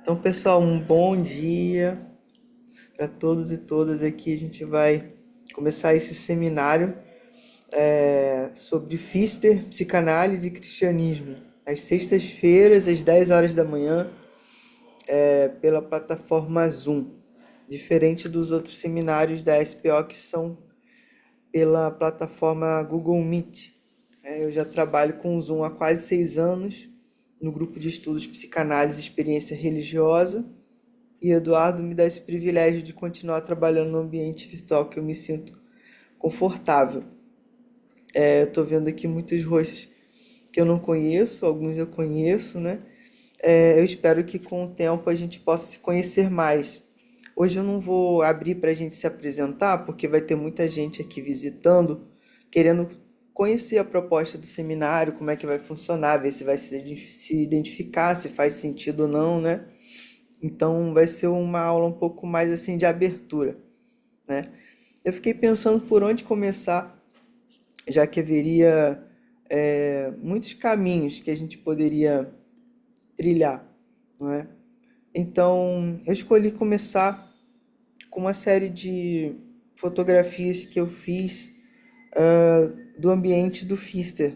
Então, pessoal, um bom dia para todos e todas aqui. A gente vai começar esse seminário sobre Fister, psicanálise e cristianismo, às sextas-feiras, às 10 horas da manhã, pela plataforma Zoom, diferente dos outros seminários da SPO que são pela plataforma Google Meet. Eu já trabalho com o Zoom há quase 6 anos no grupo de estudos Psicanálise e Experiência Religiosa. E Eduardo me dá esse privilégio de continuar trabalhando no ambiente virtual que eu me sinto confortável. Eu tô vendo aqui muitos rostos que eu não conheço, alguns eu conheço, né? Eu espero que com o tempo a gente possa se conhecer mais. Hoje eu não vou abrir para a gente se apresentar, porque vai ter muita gente aqui visitando, querendo conhecer a proposta do seminário, como é que vai funcionar, ver se vai se identificar, se faz sentido ou não, né? Então vai ser uma aula um pouco mais assim de abertura, né? Eu fiquei pensando por onde começar, já que haveria muitos caminhos que a gente poderia trilhar, não é? Então eu escolhi começar com uma série de fotografias que eu fiz do ambiente do Fister,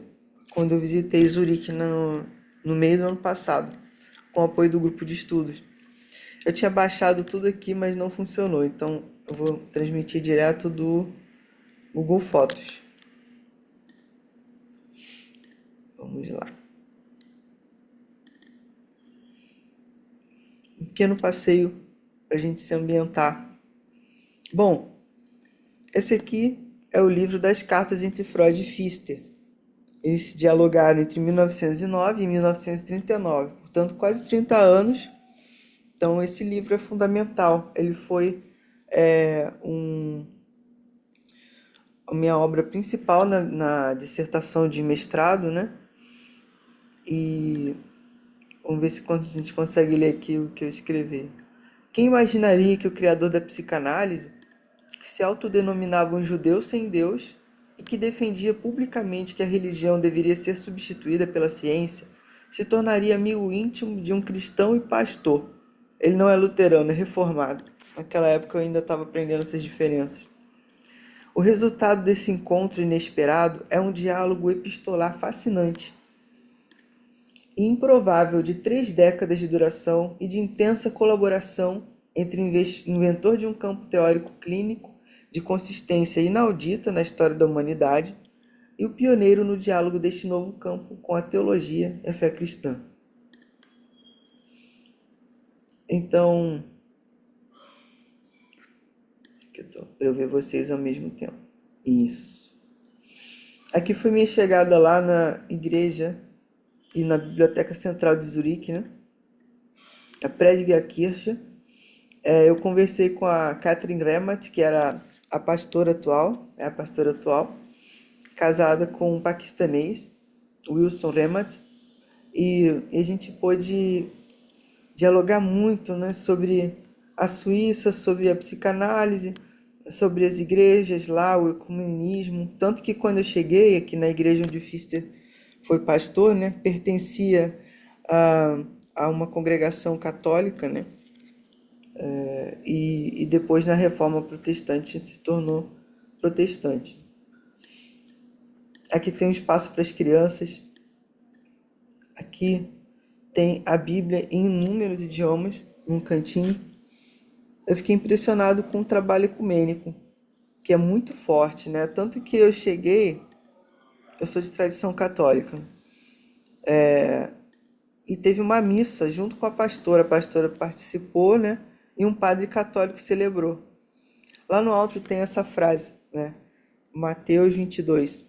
quando eu visitei Zurique no meio do ano passado, com o apoio do grupo de estudos. Eu tinha baixado tudo aqui, mas não funcionou. Então eu vou transmitir direto do Google Fotos. Vamos lá. Um pequeno passeio para a gente se ambientar. Bom, esse aqui é o livro das cartas entre Freud e Fister. Eles se dialogaram entre 1909 e 1939, portanto, quase 30 anos. Então, esse livro é fundamental. Ele foi a minha obra principal na dissertação de mestrado, né? E vamos ver se a gente consegue ler aqui o que eu escrevi. Quem imaginaria que o criador da psicanálise, que se autodenominava um judeu sem Deus e que defendia publicamente que a religião deveria ser substituída pela ciência, se tornaria amigo íntimo de um cristão e pastor? Ele não é luterano, é reformado. Naquela época eu ainda estava aprendendo essas diferenças. O resultado desse encontro inesperado é um diálogo epistolar fascinante e improvável de 3 décadas de duração e de intensa colaboração entre o inventor de um campo teórico clínico de consistência inaudita na história da humanidade e o pioneiro no diálogo deste novo campo com a teologia e a fé cristã. Então, para eu ver vocês ao mesmo tempo. Isso. Aqui foi minha chegada lá na igreja e na Biblioteca Central de Zurique, né? A Predigerkirche. Eu conversei com a Catherine Remat, que era a pastora atual, é a pastora atual, casada com um paquistanês, Wilson Remat, e a gente pôde dialogar muito, né, sobre a Suíça, sobre a psicanálise, sobre as igrejas lá, o ecumenismo, tanto que quando eu cheguei aqui na igreja onde o Fister foi pastor, né, pertencia a uma congregação católica, né, e depois na Reforma Protestante se tornou protestante. Aqui tem um espaço para as crianças. Aqui tem a Bíblia em inúmeros idiomas, num cantinho. Eu fiquei impressionado com o trabalho ecumênico, que é muito forte, né? Tanto que eu cheguei, eu sou de tradição católica, e teve uma missa junto com a pastora participou, né? E um padre católico celebrou. Lá no alto tem essa frase, né? Mateus 22.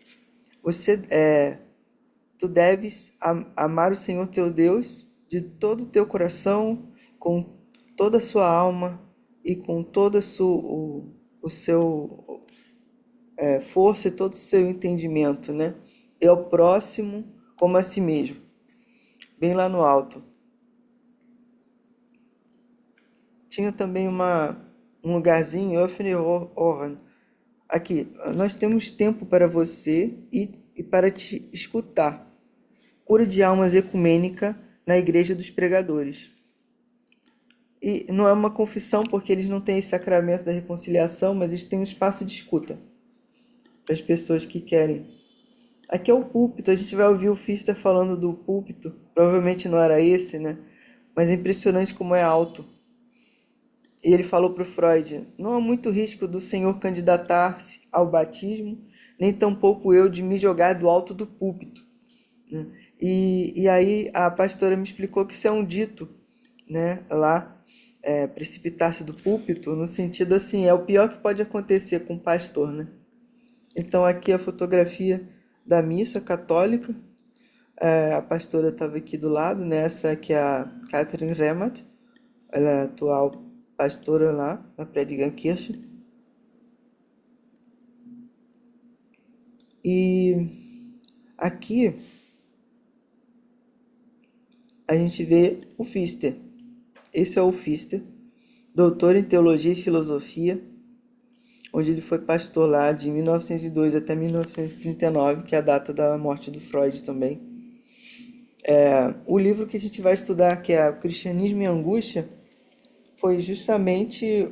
Tu deves amar o Senhor teu Deus de todo o teu coração, com toda a sua alma e com toda o seu força e todo o seu entendimento, né? E ao próximo como a si mesmo. Bem lá no alto. Tinha também um lugarzinho, Öffne Ohren. Aqui, nós temos tempo para você e para te escutar. Cura de almas ecumênica na Igreja dos Pregadores. E não é uma confissão porque eles não têm esse sacramento da reconciliação, mas eles têm um espaço de escuta para as pessoas que querem. Aqui é o púlpito, a gente vai ouvir o Pfister falando do púlpito. Provavelmente não era esse, né? Mas é impressionante como é alto. E ele falou para o Freud: não há muito risco do senhor candidatar-se ao batismo, nem tampouco eu de me jogar do alto do púlpito. Né? E aí a pastora me explicou que isso é um dito, né? Lá, precipitar-se do púlpito, no sentido assim, é o pior que pode acontecer com o pastor, né? Então aqui a fotografia da missa católica. A pastora estava aqui do lado, né? Essa aqui é a Catherine Remat, ela é a atual pastora lá na Predigerkirche. E aqui a gente vê o Pfister. Esse é o Pfister, doutor em Teologia e Filosofia, onde ele foi pastor lá de 1902 até 1939, que é a data da morte do Freud também. O livro que a gente vai estudar, que é o Cristianismo e Angústia, foi justamente,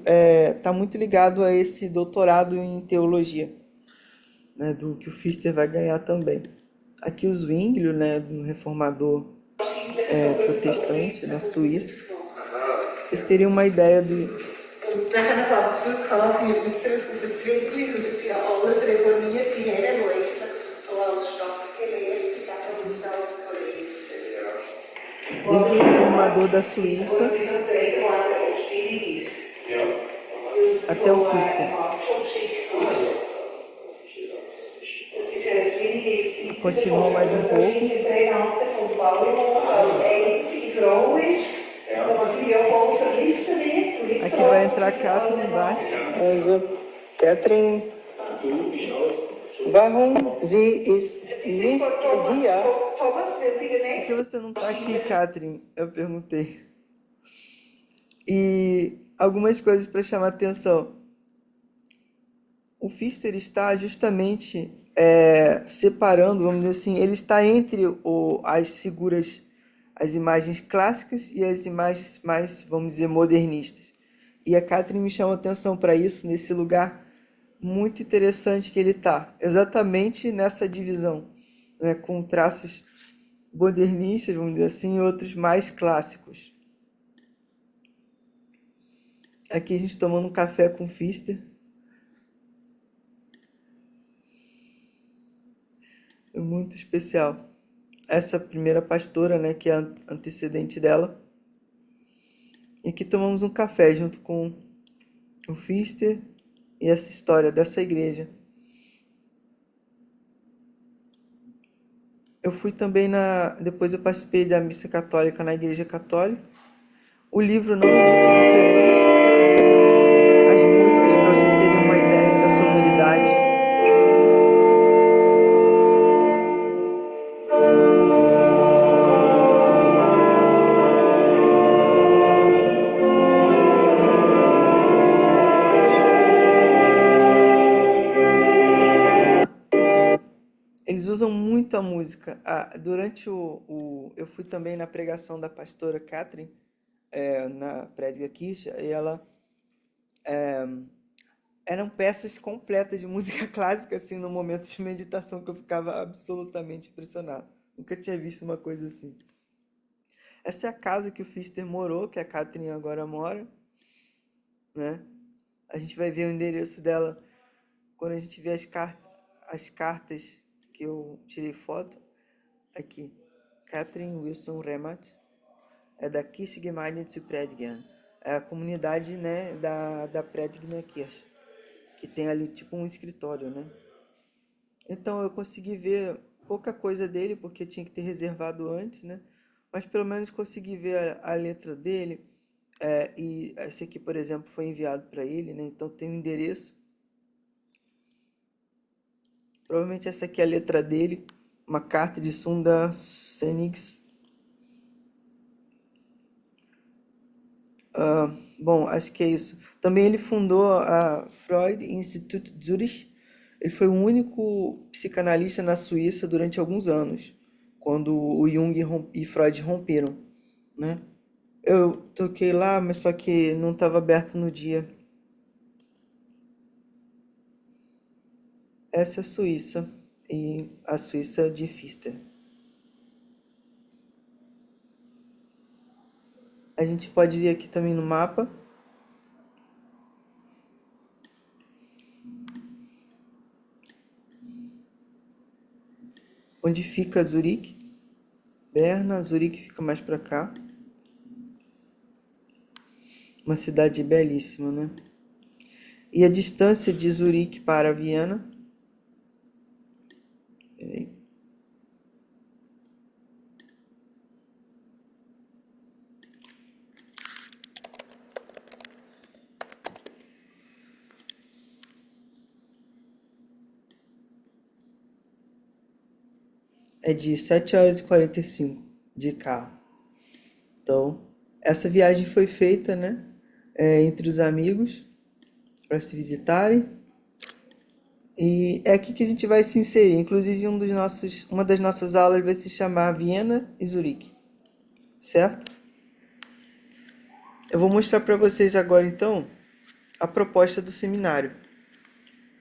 tá muito ligado a esse doutorado em teologia, né, do que o Pfister vai ganhar também. Aqui o Zwinglio, né, um reformador protestante na Suíça. Vocês teriam uma ideia do... Desde o reformador da Suíça até o Pfister. Continua mais um pouco. Aqui vai entrar Catherine embaixo. Catherine, warum sie ist nicht hier? Por que você não está aqui, Catherine? Eu perguntei. E algumas coisas para chamar atenção. O Pfister está justamente separando, vamos dizer assim, ele está entre as figuras, as imagens clássicas e as imagens mais, vamos dizer, modernistas. E a Catherine me chamou atenção para isso, nesse lugar muito interessante que ele está, exatamente nessa divisão, né, com traços modernistas, vamos dizer assim, e outros mais clássicos. Aqui a gente tomando um café com o Pfister. É muito especial. Essa primeira pastora, né, que é a antecedente dela. E aqui tomamos um café junto com o Pfister e essa história dessa igreja. Eu fui também depois eu participei da missa católica na igreja católica. O livro não é muito diferente. As músicas, para vocês terem uma ideia da sonoridade. Eles usam muito a música. Durante eu fui também na pregação da pastora Catherine, na Predigerkirche, e ela... eram peças completas de música clássica, assim, no momento de meditação, que eu ficava absolutamente impressionado. Nunca tinha visto uma coisa assim. Essa é a casa que o Pfister morou, que a Catherine agora mora, né? A gente vai ver o endereço dela quando a gente vê as cartas que eu tirei foto. Aqui, Catherine Wilson Remat, é da Kirchgemeinde zu Predigen, é a comunidade, né, da Predigner Kirche, que tem ali tipo um escritório, né? Então eu consegui ver pouca coisa dele, porque tinha que ter reservado antes, né? Mas pelo menos consegui ver a letra dele. E esse aqui, por exemplo, foi enviado para ele, né? Então tem um endereço. Provavelmente essa aqui é a letra dele, uma carta de Sunda Senix. Bom, acho que é isso. Também ele fundou a Freud Institut Zurich. Ele foi o único psicanalista na Suíça durante alguns anos. quando o Jung e Freud romperam, né? Eu toquei lá, mas só que não estava aberto no dia. Essa é a Suíça e a Suíça de Pfister. A gente pode ver aqui também no mapa onde fica Zurique. Berna, Zurique fica mais para cá. Uma cidade belíssima, né? E a distância de Zurique para Viena, peraí, é de 7 horas e 45 de carro. Então, essa viagem foi feita, né, entre os amigos para se visitarem. E é aqui que a gente vai se inserir. Inclusive, uma das nossas aulas vai se chamar Viena e Zurique, certo? Eu vou mostrar para vocês agora, então, a proposta do seminário,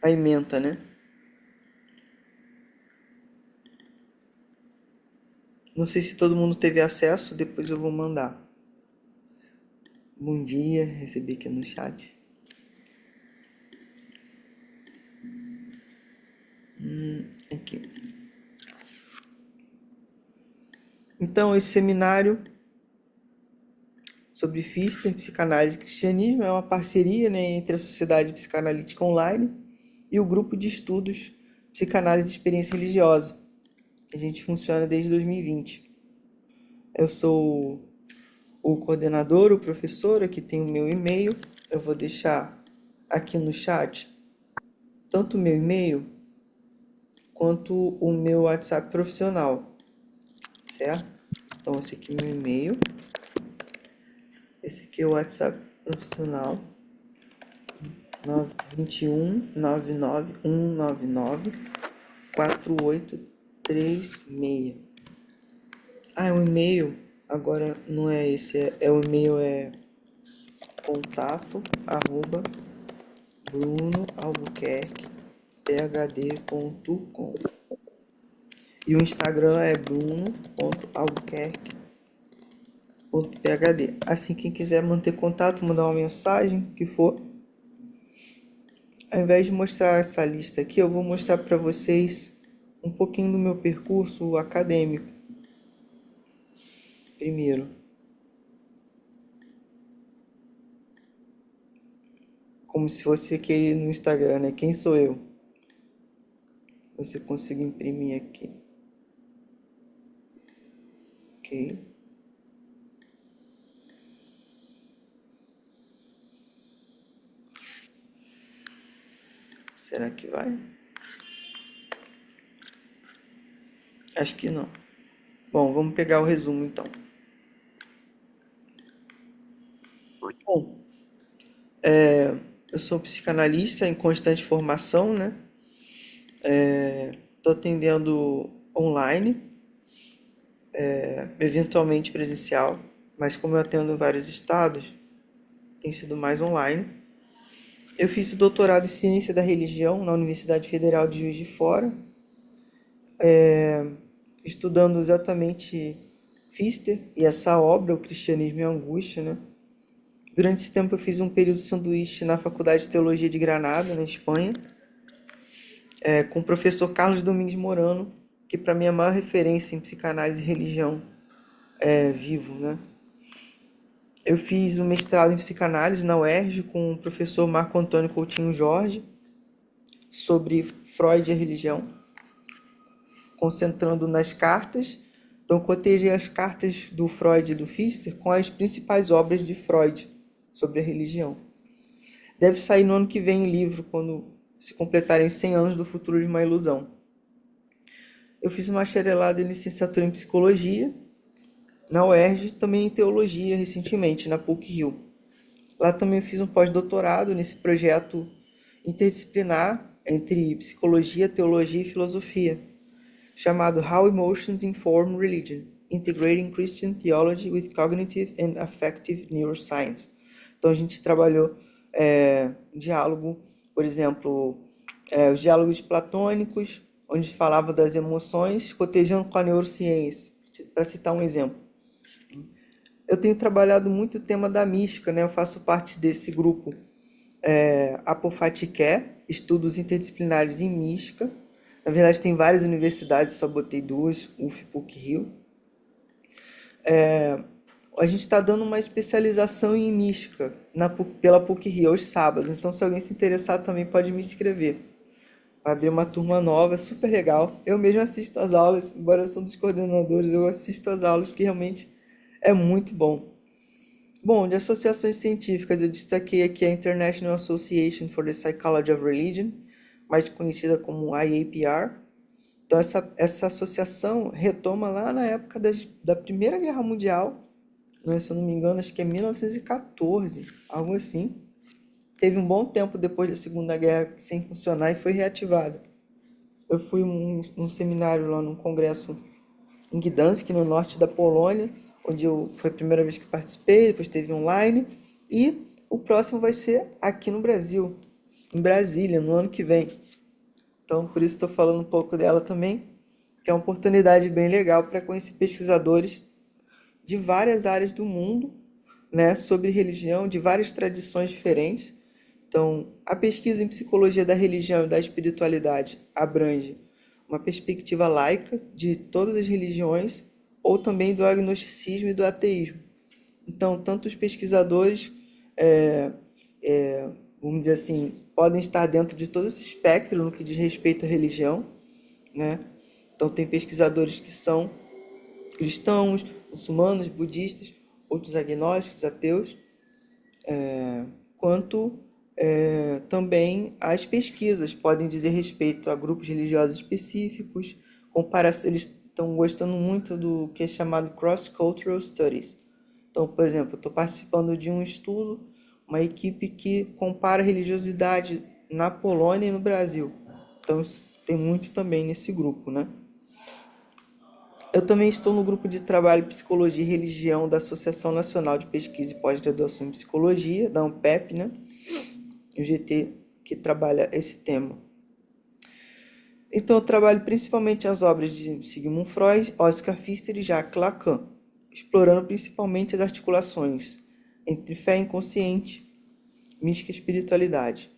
a ementa, né? Não sei se todo mundo teve acesso, depois eu vou mandar. Bom dia, recebi aqui no chat. Aqui. Então, esse seminário sobre Fichte, psicanálise e cristianismo é uma parceria, né, entre a Sociedade Psicanalítica Online e o grupo de estudos Psicanálise e Experiência Religiosa. A gente funciona desde 2020. Eu sou o coordenador, o professor, aqui tem o meu e-mail. Eu vou deixar aqui no chat tanto o meu e-mail quanto o meu WhatsApp profissional, certo? Então, esse aqui é meu e-mail. Esse aqui é o WhatsApp profissional. 21 99 199 4836. Ah, o e-mail agora não é esse, o e-mail é contato arroba brunoalbuquerque.phd.com e o Instagram é bruno.albuquerque.phd. Assim, quem quiser manter contato, mandar uma mensagem, que for. Ao invés de mostrar essa lista aqui, eu vou mostrar para vocês um pouquinho do meu percurso acadêmico. Primeiro, como se fosse aquele no Instagram, né? Quem sou eu? Você consegue imprimir aqui. Ok. Será que vai? Acho que não. Bom, vamos pegar o resumo então. Bom, eu sou psicanalista em constante formação, né? Estou atendendo online, eventualmente presencial, mas como eu atendo em vários estados, tem sido mais online. Eu fiz doutorado em Ciência da Religião na Universidade Federal de Juiz de Fora, estudando exatamente Pfister e essa obra, O Cristianismo e a Angústia, né? Durante esse tempo eu fiz um período de sanduíche na Faculdade de Teologia de Granada, na Espanha, com o professor Carlos Domingues Morano, que para mim é a maior referência em psicanálise e religião vivo, né? Eu fiz um mestrado em psicanálise na UERJ com o professor Marco Antônio Coutinho Jorge, sobre Freud e a religião, concentrando nas cartas. Então, cotejei as cartas do Freud e do Pfister com as principais obras de Freud sobre a religião. Deve sair no ano que vem o livro, quando se completarem 100 anos do Futuro de uma Ilusão. Eu fiz uma bacharelado em licenciatura em Psicologia, na UERJ, também em Teologia, recentemente, na PUC-Rio. Lá também eu fiz um pós-doutorado nesse projeto interdisciplinar entre Psicologia, Teologia e Filosofia. chamado How Emotions Inform Religion, Integrating Christian Theology with Cognitive and Affective Neuroscience. Então a gente trabalhou diálogo, por exemplo, os diálogos platônicos, onde falava das emoções, cotejando com a neurociência, para citar um exemplo. Eu tenho trabalhado muito o tema da mística, né? Eu faço parte desse grupo Apofatiké, Estudos Interdisciplinares em Mística. Na verdade, tem várias universidades, só botei duas, UF, PUC, Rio. A gente está dando uma especialização em mística pela PUC Rio aos sábados, então se alguém se interessar também pode me inscrever. Vai abrir uma turma nova, é super legal. Eu mesmo assisto às aulas, embora eu sou um dos coordenadores, eu assisto às aulas, que realmente é muito bom. Bom, de associações científicas, eu destaquei aqui a International Association for the Psychology of Religion, mais conhecida como IAPR. Então, essa associação retoma lá na época da Primeira Guerra Mundial, né, se eu não me engano, acho que é 1914, algo assim. Teve um bom tempo depois da Segunda Guerra sem funcionar e foi reativada. Eu fui num seminário lá num congresso em Gdansk, no norte da Polônia, onde foi a primeira vez que participei, depois teve online, e o próximo vai ser aqui no Brasil, em Brasília, no ano que vem. Então, por isso estou falando um pouco dela também, que é uma oportunidade bem legal para conhecer pesquisadores de várias áreas do mundo, né, sobre religião, de várias tradições diferentes. Então, a pesquisa em psicologia da religião e da espiritualidade abrange uma perspectiva laica de todas as religiões ou também do agnosticismo e do ateísmo. Então, tanto os pesquisadores, é, vamos dizer assim, podem estar dentro de todo esse espectro no que diz respeito à religião, né? Então, tem pesquisadores que são cristãos, muçulmanos, budistas, outros agnósticos, ateus, quanto também as pesquisas podem dizer respeito a grupos religiosos específicos, eles estão gostando muito do que é chamado Cross-Cultural Studies. Então, por exemplo, eu estou participando de um estudo, uma equipe que compara a religiosidade na Polônia e no Brasil. Então, tem muito também nesse grupo, né? Eu também estou no grupo de trabalho Psicologia e Religião da Associação Nacional de Pesquisa e Pós-Graduação em Psicologia, da ANPEP, né? O GT que trabalha esse tema. Então, eu trabalho principalmente as obras de Sigmund Freud, Oscar Pfister e Jacques Lacan, explorando principalmente as articulações entre fé inconsciente, mística e espiritualidade.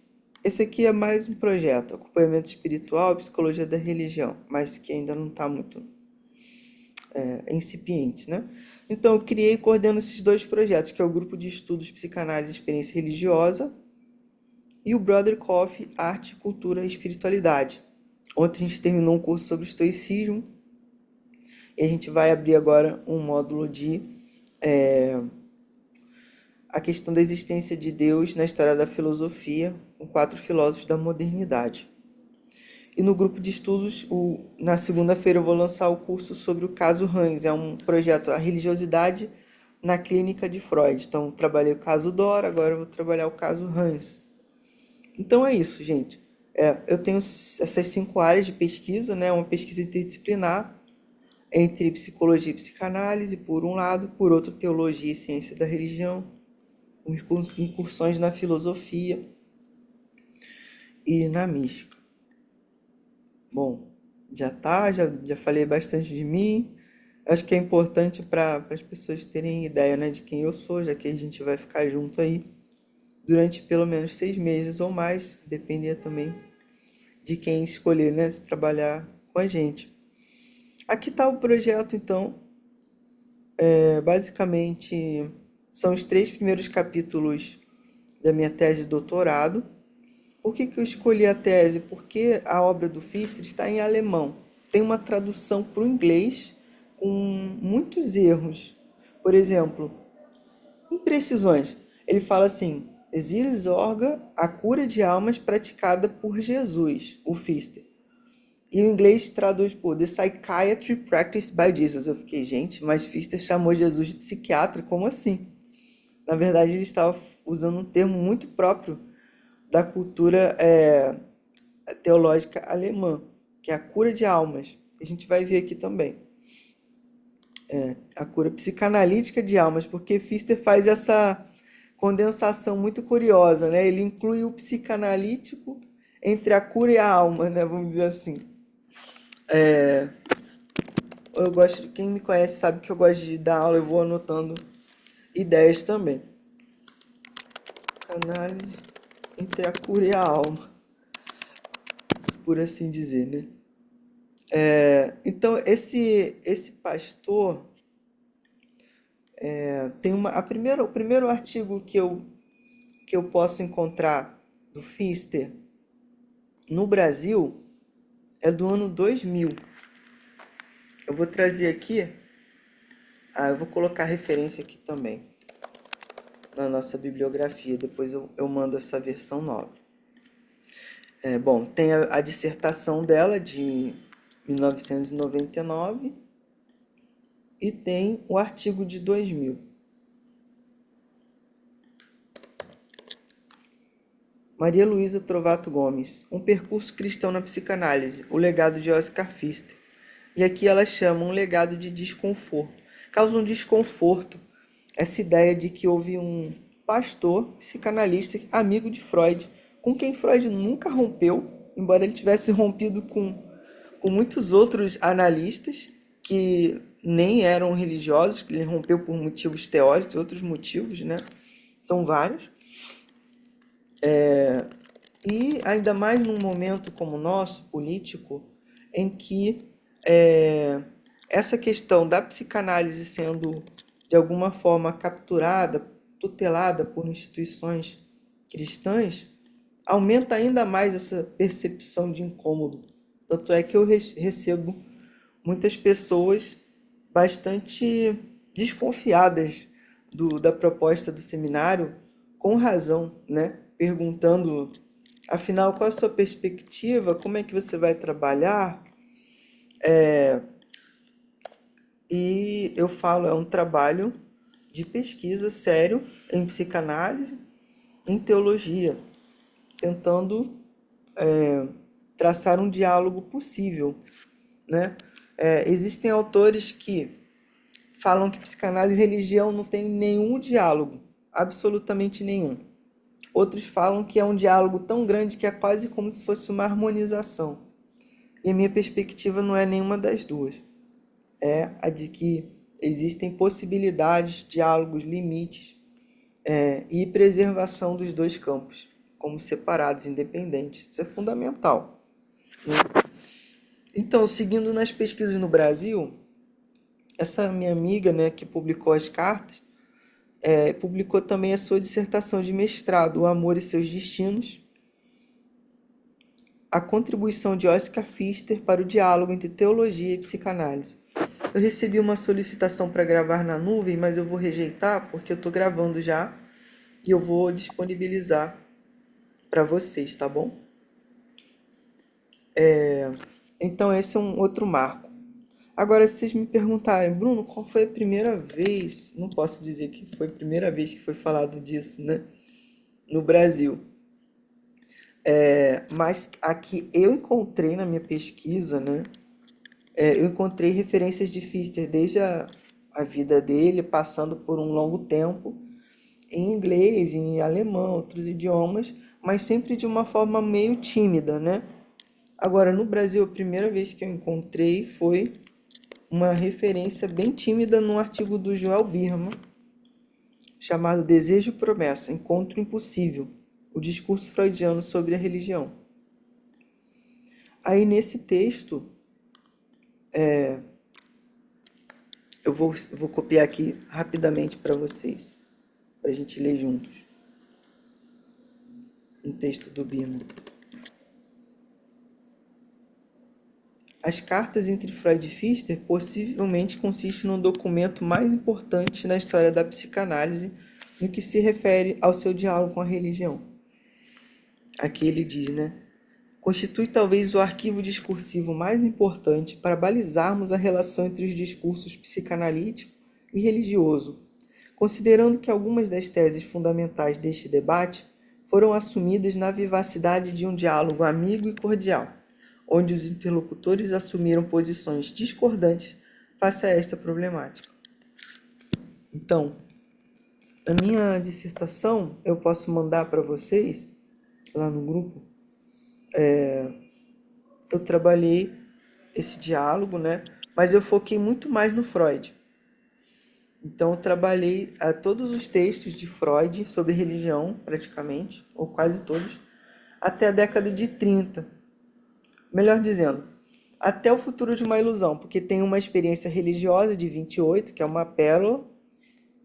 Esse aqui é mais um projeto, acompanhamento espiritual e psicologia da religião, mas que ainda não está muito incipiente, né? Então, eu criei e coordeno esses dois projetos, que é o Grupo de Estudos Psicanálise e Experiência Religiosa e o Brother Coffee Arte, Cultura e Espiritualidade. Ontem a gente terminou um curso sobre estoicismo e a gente vai abrir agora um módulo de a questão da existência de Deus na história da filosofia, com 4 filósofos da modernidade. E no grupo de estudos, na segunda-feira eu vou lançar o curso sobre o caso Hans. É um projeto, a religiosidade na clínica de Freud. Então, trabalhei o caso Dora, agora eu vou trabalhar o caso Hans. Então é isso, gente. Eu tenho essas 5 áreas de pesquisa, né? Uma pesquisa interdisciplinar entre psicologia e psicanálise, por um lado, por outro, teologia e ciência da religião, incursões na filosofia e na mística. Bom, já falei bastante de mim. Acho que é importante para as pessoas terem ideia, né, de quem eu sou, já que a gente vai ficar junto aí durante pelo menos 6 meses ou mais, depender também de quem escolher, né, trabalhar com a gente. Aqui está o projeto, então. Basicamente, são os 3 primeiros capítulos da minha tese de doutorado. Por que eu escolhi a tese? Porque a obra do Pfister está em alemão. Tem uma tradução para o inglês com muitos erros. Por exemplo, imprecisões. Ele fala assim: Seelsorge, a cura de almas praticada por Jesus, o Pfister. E o inglês traduz por The Psychiatry Practiced by Jesus. Eu fiquei, gente, mas Pfister chamou Jesus de psiquiatra, como assim? Na verdade, ele estava usando um termo muito próprio da cultura teológica alemã, que é a cura de almas. A gente vai ver aqui também. A cura psicanalítica de almas, porque Pfister faz essa condensação muito curiosa, né? Ele inclui o psicanalítico entre a cura e a alma, né? Vamos dizer assim. Eu gosto, quem me conhece sabe que eu gosto de dar aula, eu vou anotando ideias também. Análise entre a cura e a alma, por assim dizer, né? Então, esse pastor tem o primeiro artigo que eu posso encontrar do Pfister no Brasil é do ano 2000. Eu vou trazer aqui, eu vou colocar referência aqui também na nossa bibliografia, depois eu mando essa versão nova. Bom, tem a dissertação dela de 1999 e tem o artigo de 2000. Maria Luísa Trovato Gomes, Um Percurso Cristão na Psicanálise, o legado de Oscar Pfister. E aqui ela chama um legado de desconforto. Causa um desconforto essa ideia de que houve um pastor psicanalista, amigo de Freud, com quem Freud nunca rompeu, embora ele tivesse rompido com muitos outros analistas que nem eram religiosos, que ele rompeu por motivos teóricos, outros motivos, né? São vários. E ainda mais num momento como o nosso, político, em que essa questão da psicanálise sendo de alguma forma capturada, tutelada por instituições cristãs, aumenta ainda mais essa percepção de incômodo. Tanto é que eu recebo muitas pessoas bastante desconfiadas da proposta do seminário, com razão, né? Perguntando, afinal, qual a sua perspectiva? Como é que você vai trabalhar? E eu falo, é um trabalho de pesquisa sério em psicanálise, em teologia, tentando traçar um diálogo possível, né? Existem autores que falam que psicanálise e religião não tem nenhum diálogo, absolutamente nenhum. Outros falam que é um diálogo tão grande que é quase como se fosse uma harmonização. E a minha perspectiva não é nenhuma das duas. É a de que existem possibilidades, diálogos, limites e preservação dos dois campos, como separados, independentes. Isso é fundamental, né? Então, seguindo nas pesquisas no Brasil, essa minha amiga, né, que publicou as cartas, publicou também a sua dissertação de mestrado, O Amor e Seus Destinos, a contribuição de Oscar Pfister para o diálogo entre teologia e psicanálise. Eu recebi uma solicitação para gravar na nuvem, mas eu vou rejeitar porque eu estou gravando já e eu vou disponibilizar para vocês, tá bom? Então esse é um outro marco. Agora, se vocês me perguntarem, Bruno, qual foi a primeira vez? Não posso dizer que foi a primeira vez que foi falado disso, né? No Brasil. Mas aqui eu encontrei na minha pesquisa, né? Eu encontrei referências de Pfister desde a vida dele, passando por um longo tempo em inglês, em alemão, outros idiomas, mas sempre de uma forma meio tímida, né? Agora, no Brasil, a primeira vez que eu encontrei foi uma referência bem tímida num artigo do Joel Birman, chamado Desejo e Promessa, Encontro Impossível, o discurso freudiano sobre a religião. Aí, nesse texto, eu vou copiar aqui rapidamente para vocês, para a gente ler juntos. Um texto do Birman. As cartas entre Freud e Pfister possivelmente consistem no documento mais importante na história da psicanálise no que se refere ao seu diálogo com a religião. Aqui ele diz, né? Constitui talvez o arquivo discursivo mais importante para balizarmos a relação entre os discursos psicanalítico e religioso, considerando que algumas das teses fundamentais deste debate foram assumidas na vivacidade de um diálogo amigo e cordial, onde os interlocutores assumiram posições discordantes face a esta problemática. Então, a minha dissertação eu posso mandar para vocês lá no grupo. Eu trabalhei esse diálogo, né? Mas eu foquei muito mais no Freud. Então, eu trabalhei todos os textos de Freud sobre religião, praticamente, ou quase todos, até a década de 30. Melhor dizendo, até o futuro de uma ilusão, porque tem uma experiência religiosa de 28, que é uma pérola,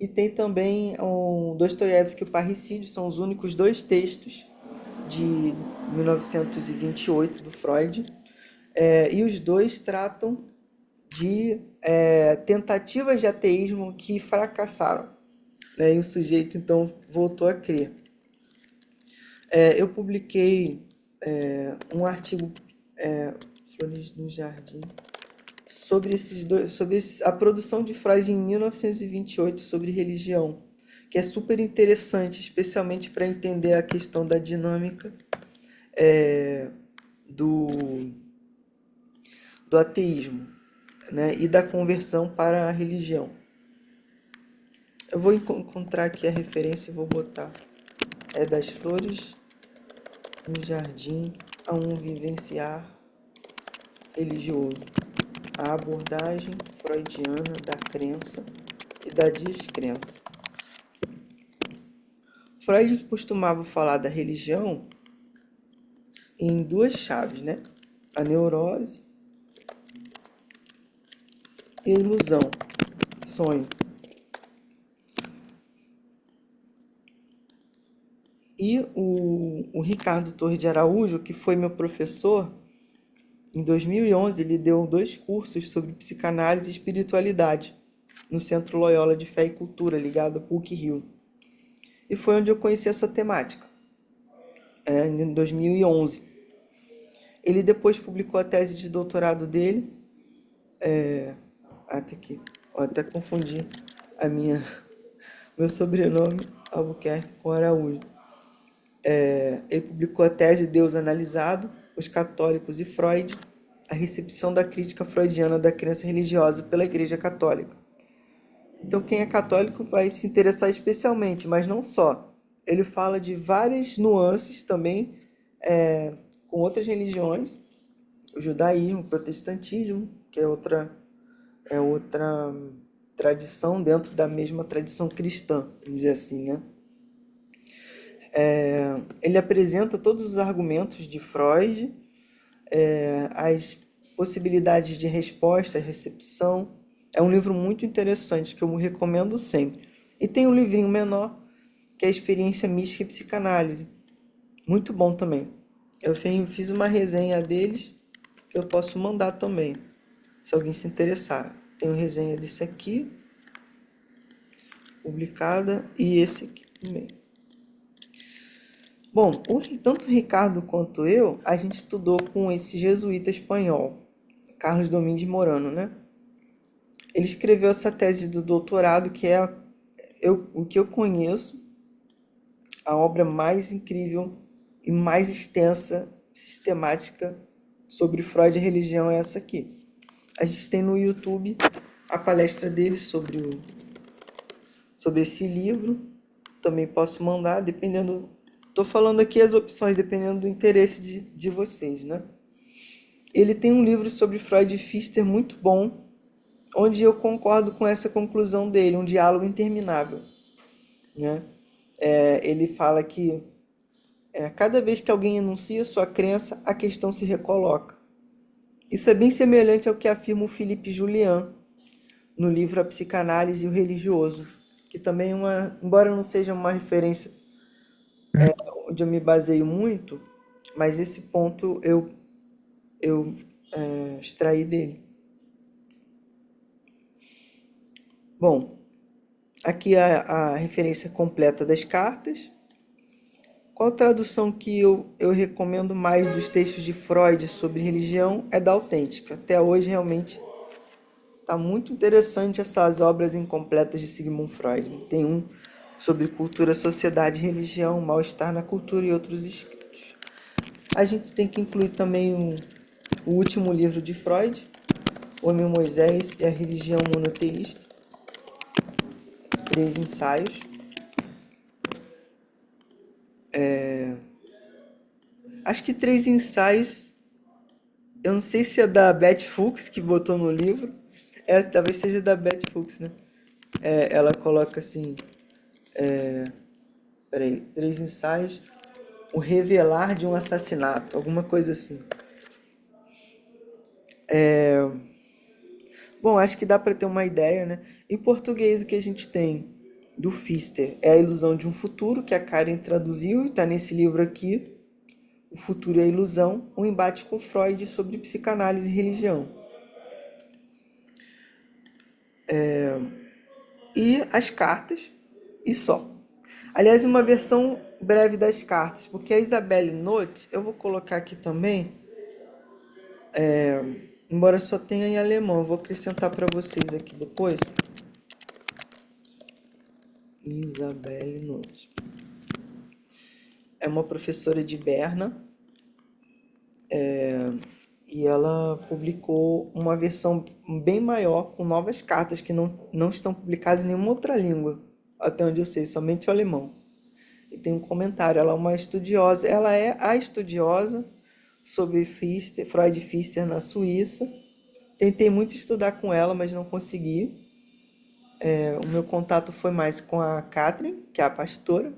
e tem também um Dostoiévski e o Parricídio, são os únicos dois textos de 1928 do Freud, e os dois tratam de tentativas de ateísmo que fracassaram, né? E o sujeito então voltou a crer. Eu publiquei um artigo, Flores no Jardim, sobre a produção de Freud em 1928 sobre religião, que é super interessante, especialmente para entender a questão da dinâmica do ateísmo, né, e da conversão para a religião. Eu vou encontrar aqui a referência e vou botar. É das Flores no Jardim a um vivenciar religioso. A abordagem freudiana da crença e da descrença. Freud costumava falar da religião em duas chaves, né? A neurose e a ilusão, sonho. E o Ricardo Torres de Araújo, que foi meu professor, em 2011 ele deu 2 cursos sobre psicanálise e espiritualidade no Centro Loyola de Fé e Cultura, ligado a PUC-Rio. E foi onde eu conheci essa temática, em 2011. Ele depois publicou a tese de doutorado dele, até confundi meu sobrenome, Albuquerque, com Araújo. Ele publicou a tese Deus Analisado, os Católicos e Freud, a recepção da crítica freudiana da crença religiosa pela Igreja Católica. Então, quem é católico vai se interessar especialmente, mas não só. Ele fala de várias nuances também com outras religiões, o judaísmo, o protestantismo, que é outra tradição dentro da mesma tradição cristã, vamos dizer assim, né? Ele apresenta todos os argumentos de Freud, as possibilidades de resposta, recepção. É um livro muito interessante que eu recomendo sempre. E tem um livrinho menor, que é a Experiência Mística e Psicanálise. Muito bom também. Eu fiz uma resenha deles, que eu posso mandar também, se alguém se interessar. Tenho resenha desse aqui, publicada, e esse aqui também. Bom, tanto o Ricardo quanto eu, a gente estudou com esse jesuíta espanhol, Carlos Domínguez Morano, né? Ele escreveu essa tese do doutorado, que é o que eu conheço, a obra mais incrível e mais extensa, sistemática sobre Freud e religião é essa aqui. A gente tem no YouTube a palestra dele sobre esse livro. Também posso mandar, dependendo. Estou falando aqui as opções, dependendo do interesse de vocês, né? Ele tem um livro sobre Freud e Pfister muito bom, onde eu concordo com essa conclusão dele, um diálogo interminável, né? Ele fala que cada vez que alguém enuncia sua crença, a questão se recoloca. Isso é bem semelhante ao que afirma o Philippe Julian no livro A Psicanálise e o Religioso, que também embora não seja uma referência onde eu me baseio muito, mas esse ponto eu extraí dele. Bom, aqui a referência completa das cartas. Qual tradução que eu recomendo mais dos textos de Freud sobre religião é da Autêntica. Até hoje, realmente, está muito interessante essas obras incompletas de Sigmund Freud. Tem um sobre cultura, sociedade, religião, mal-estar na cultura e outros escritos. A gente tem que incluir também O Último Livro de Freud, O Homem Moisés e a Religião Monoteísta, três ensaios. Acho que três ensaios, eu não sei se é da Beth Fuchs que botou no livro, talvez seja da Beth Fuchs, né? Ela coloca assim, peraí, três ensaios, o revelar de um assassinato, alguma coisa assim. Bom, acho que dá para ter uma ideia, né? Em português, o que a gente tem do Pfister é a ilusão de um futuro, que a Karen traduziu e está nesse livro aqui. O futuro e a ilusão, um embate com Freud sobre psicanálise e religião. E as cartas, e só. Aliás, uma versão breve das cartas, porque a Isabelle Note, eu vou colocar aqui também, embora só tenha em alemão, eu vou acrescentar para vocês aqui depois. Isabelle Note. É uma professora de Berna e ela publicou uma versão bem maior com novas cartas que não estão publicadas em nenhuma outra língua, até onde eu sei, somente o alemão. E tem um comentário, ela é uma estudiosa, ela é a estudiosa sobre Pfister, Freud e Pfister na Suíça. Tentei muito estudar com ela, mas não consegui. O meu contato foi mais com a Catherine, que é a pastora,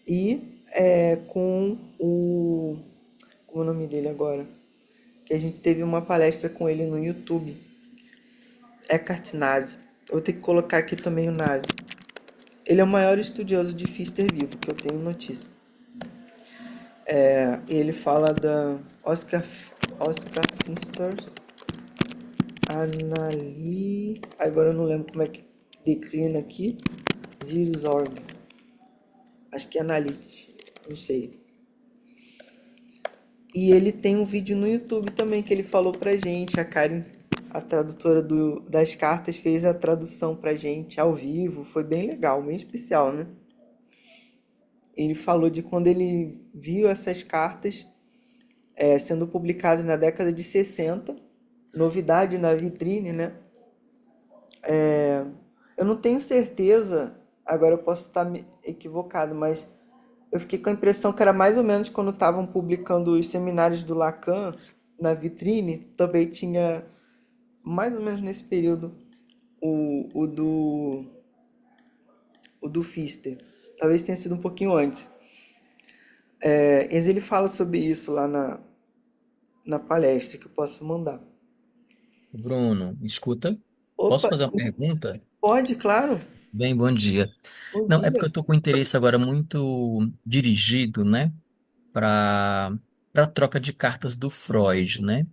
e com o. Como é o nome dele agora? Que a gente teve uma palestra com ele no YouTube. Eckhart Nazi. Eu vou ter que colocar aqui também o Nazi. Ele é o maior estudioso de Pfister vivo, que eu tenho notícia. E ele fala da Oscar Pfister's Agora eu não lembro como é que declina aqui. Zirzorg. Acho que é Analytics. Não sei. E ele tem um vídeo no YouTube também que ele falou pra gente. A Karen, a tradutora das cartas, fez a tradução pra gente ao vivo. Foi bem legal, bem especial, né? Ele falou de quando ele viu essas cartas sendo publicadas na década de 60. Novidade na vitrine, né? Eu não tenho certeza, agora eu posso estar equivocado, mas eu fiquei com a impressão que era mais ou menos quando estavam publicando os seminários do Lacan na vitrine, também tinha mais ou menos nesse período o do Pfister. Talvez tenha sido um pouquinho antes. Mas ele fala sobre isso lá na palestra que eu posso mandar. Bruno, escuta, posso Opa, fazer uma pergunta? pode, claro. Bem, bom dia. Bom Não, é porque eu dia. estou com interesse agora muito dirigido, né, para troca de cartas do Freud, né?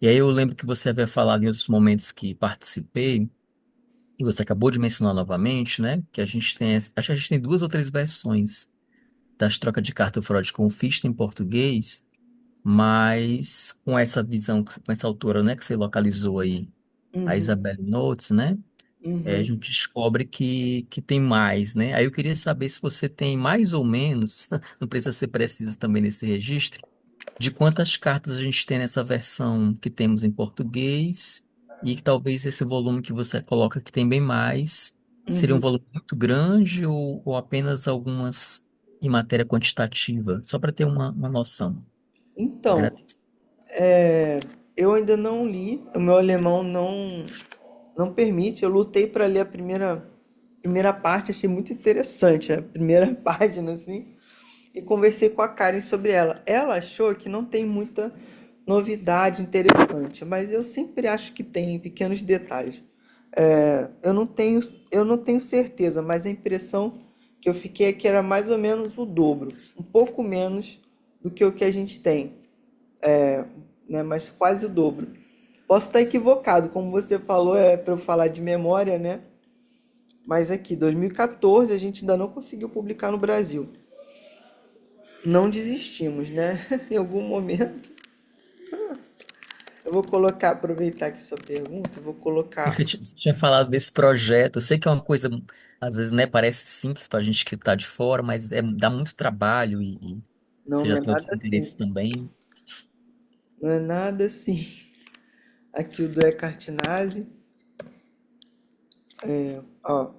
E aí eu lembro que você havia falado em outros momentos que participei, e você acabou de mencionar novamente, né, que a gente tem, acho que a gente tem duas ou três versões das trocas de carta do Freud com o Fichte em português, mas com essa visão, com essa autora, né, que você localizou aí, a Uhum, Isabelle Notes, né? A uhum. gente descobre que tem mais, né? Aí eu queria saber se você tem mais ou menos, não precisa ser preciso também nesse registro, de quantas cartas a gente tem nessa versão que temos em português e que talvez esse volume que você coloca que tem bem mais, seria um Uhum. volume muito grande ou apenas algumas em matéria quantitativa, só para ter uma noção. Então, Agradeço. eu ainda não li, o meu alemão não permite. Eu lutei para ler a primeira parte, achei muito interessante a primeira página assim, e conversei com a Karen sobre ela. Ela achou que não tem muita novidade interessante, mas eu sempre acho que tem pequenos detalhes. Eu não tenho certeza, mas a impressão que eu fiquei é que era mais ou menos o dobro, um pouco menos do que o que a gente tem, né? Mas quase o dobro. Posso estar equivocado, como você falou, é para eu falar de memória, né? Mas aqui, 2014, a gente ainda não conseguiu publicar no Brasil. Não desistimos, né? Em algum momento. Eu vou colocar, aproveitar aqui sua pergunta, eu vou E colocar. você tinha falado desse projeto. Eu sei que é uma coisa, às vezes, né, parece simples para a gente que está de fora, mas dá muito trabalho e Não, você não já é tem outros nada interesses simples. também. Não é nada assim. Aqui o do Eckhart Nazi, ó,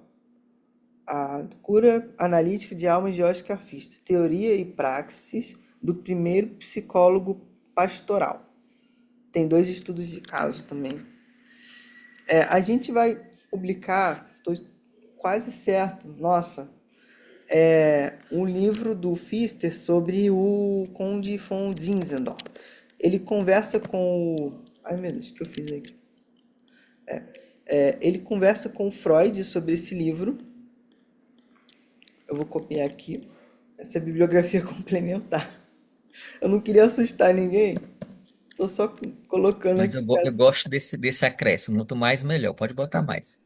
a cura analítica de almas de Oscar Pfister, teoria e praxis do primeiro psicólogo pastoral. Tem 2 estudos de caso também. A gente vai publicar, estou quase certo, nossa, um livro do Pfister sobre o Conde von Zinzendorf. Ele conversa com o... Ai meu Deus, o que eu fiz aqui? Ele conversa com o Freud sobre esse livro. Eu vou copiar aqui. Essa é a bibliografia complementar. Eu não queria assustar ninguém. Tô só colocando Mas aqui. eu gosto desse acréscimo. Quanto mais, melhor. Pode botar mais.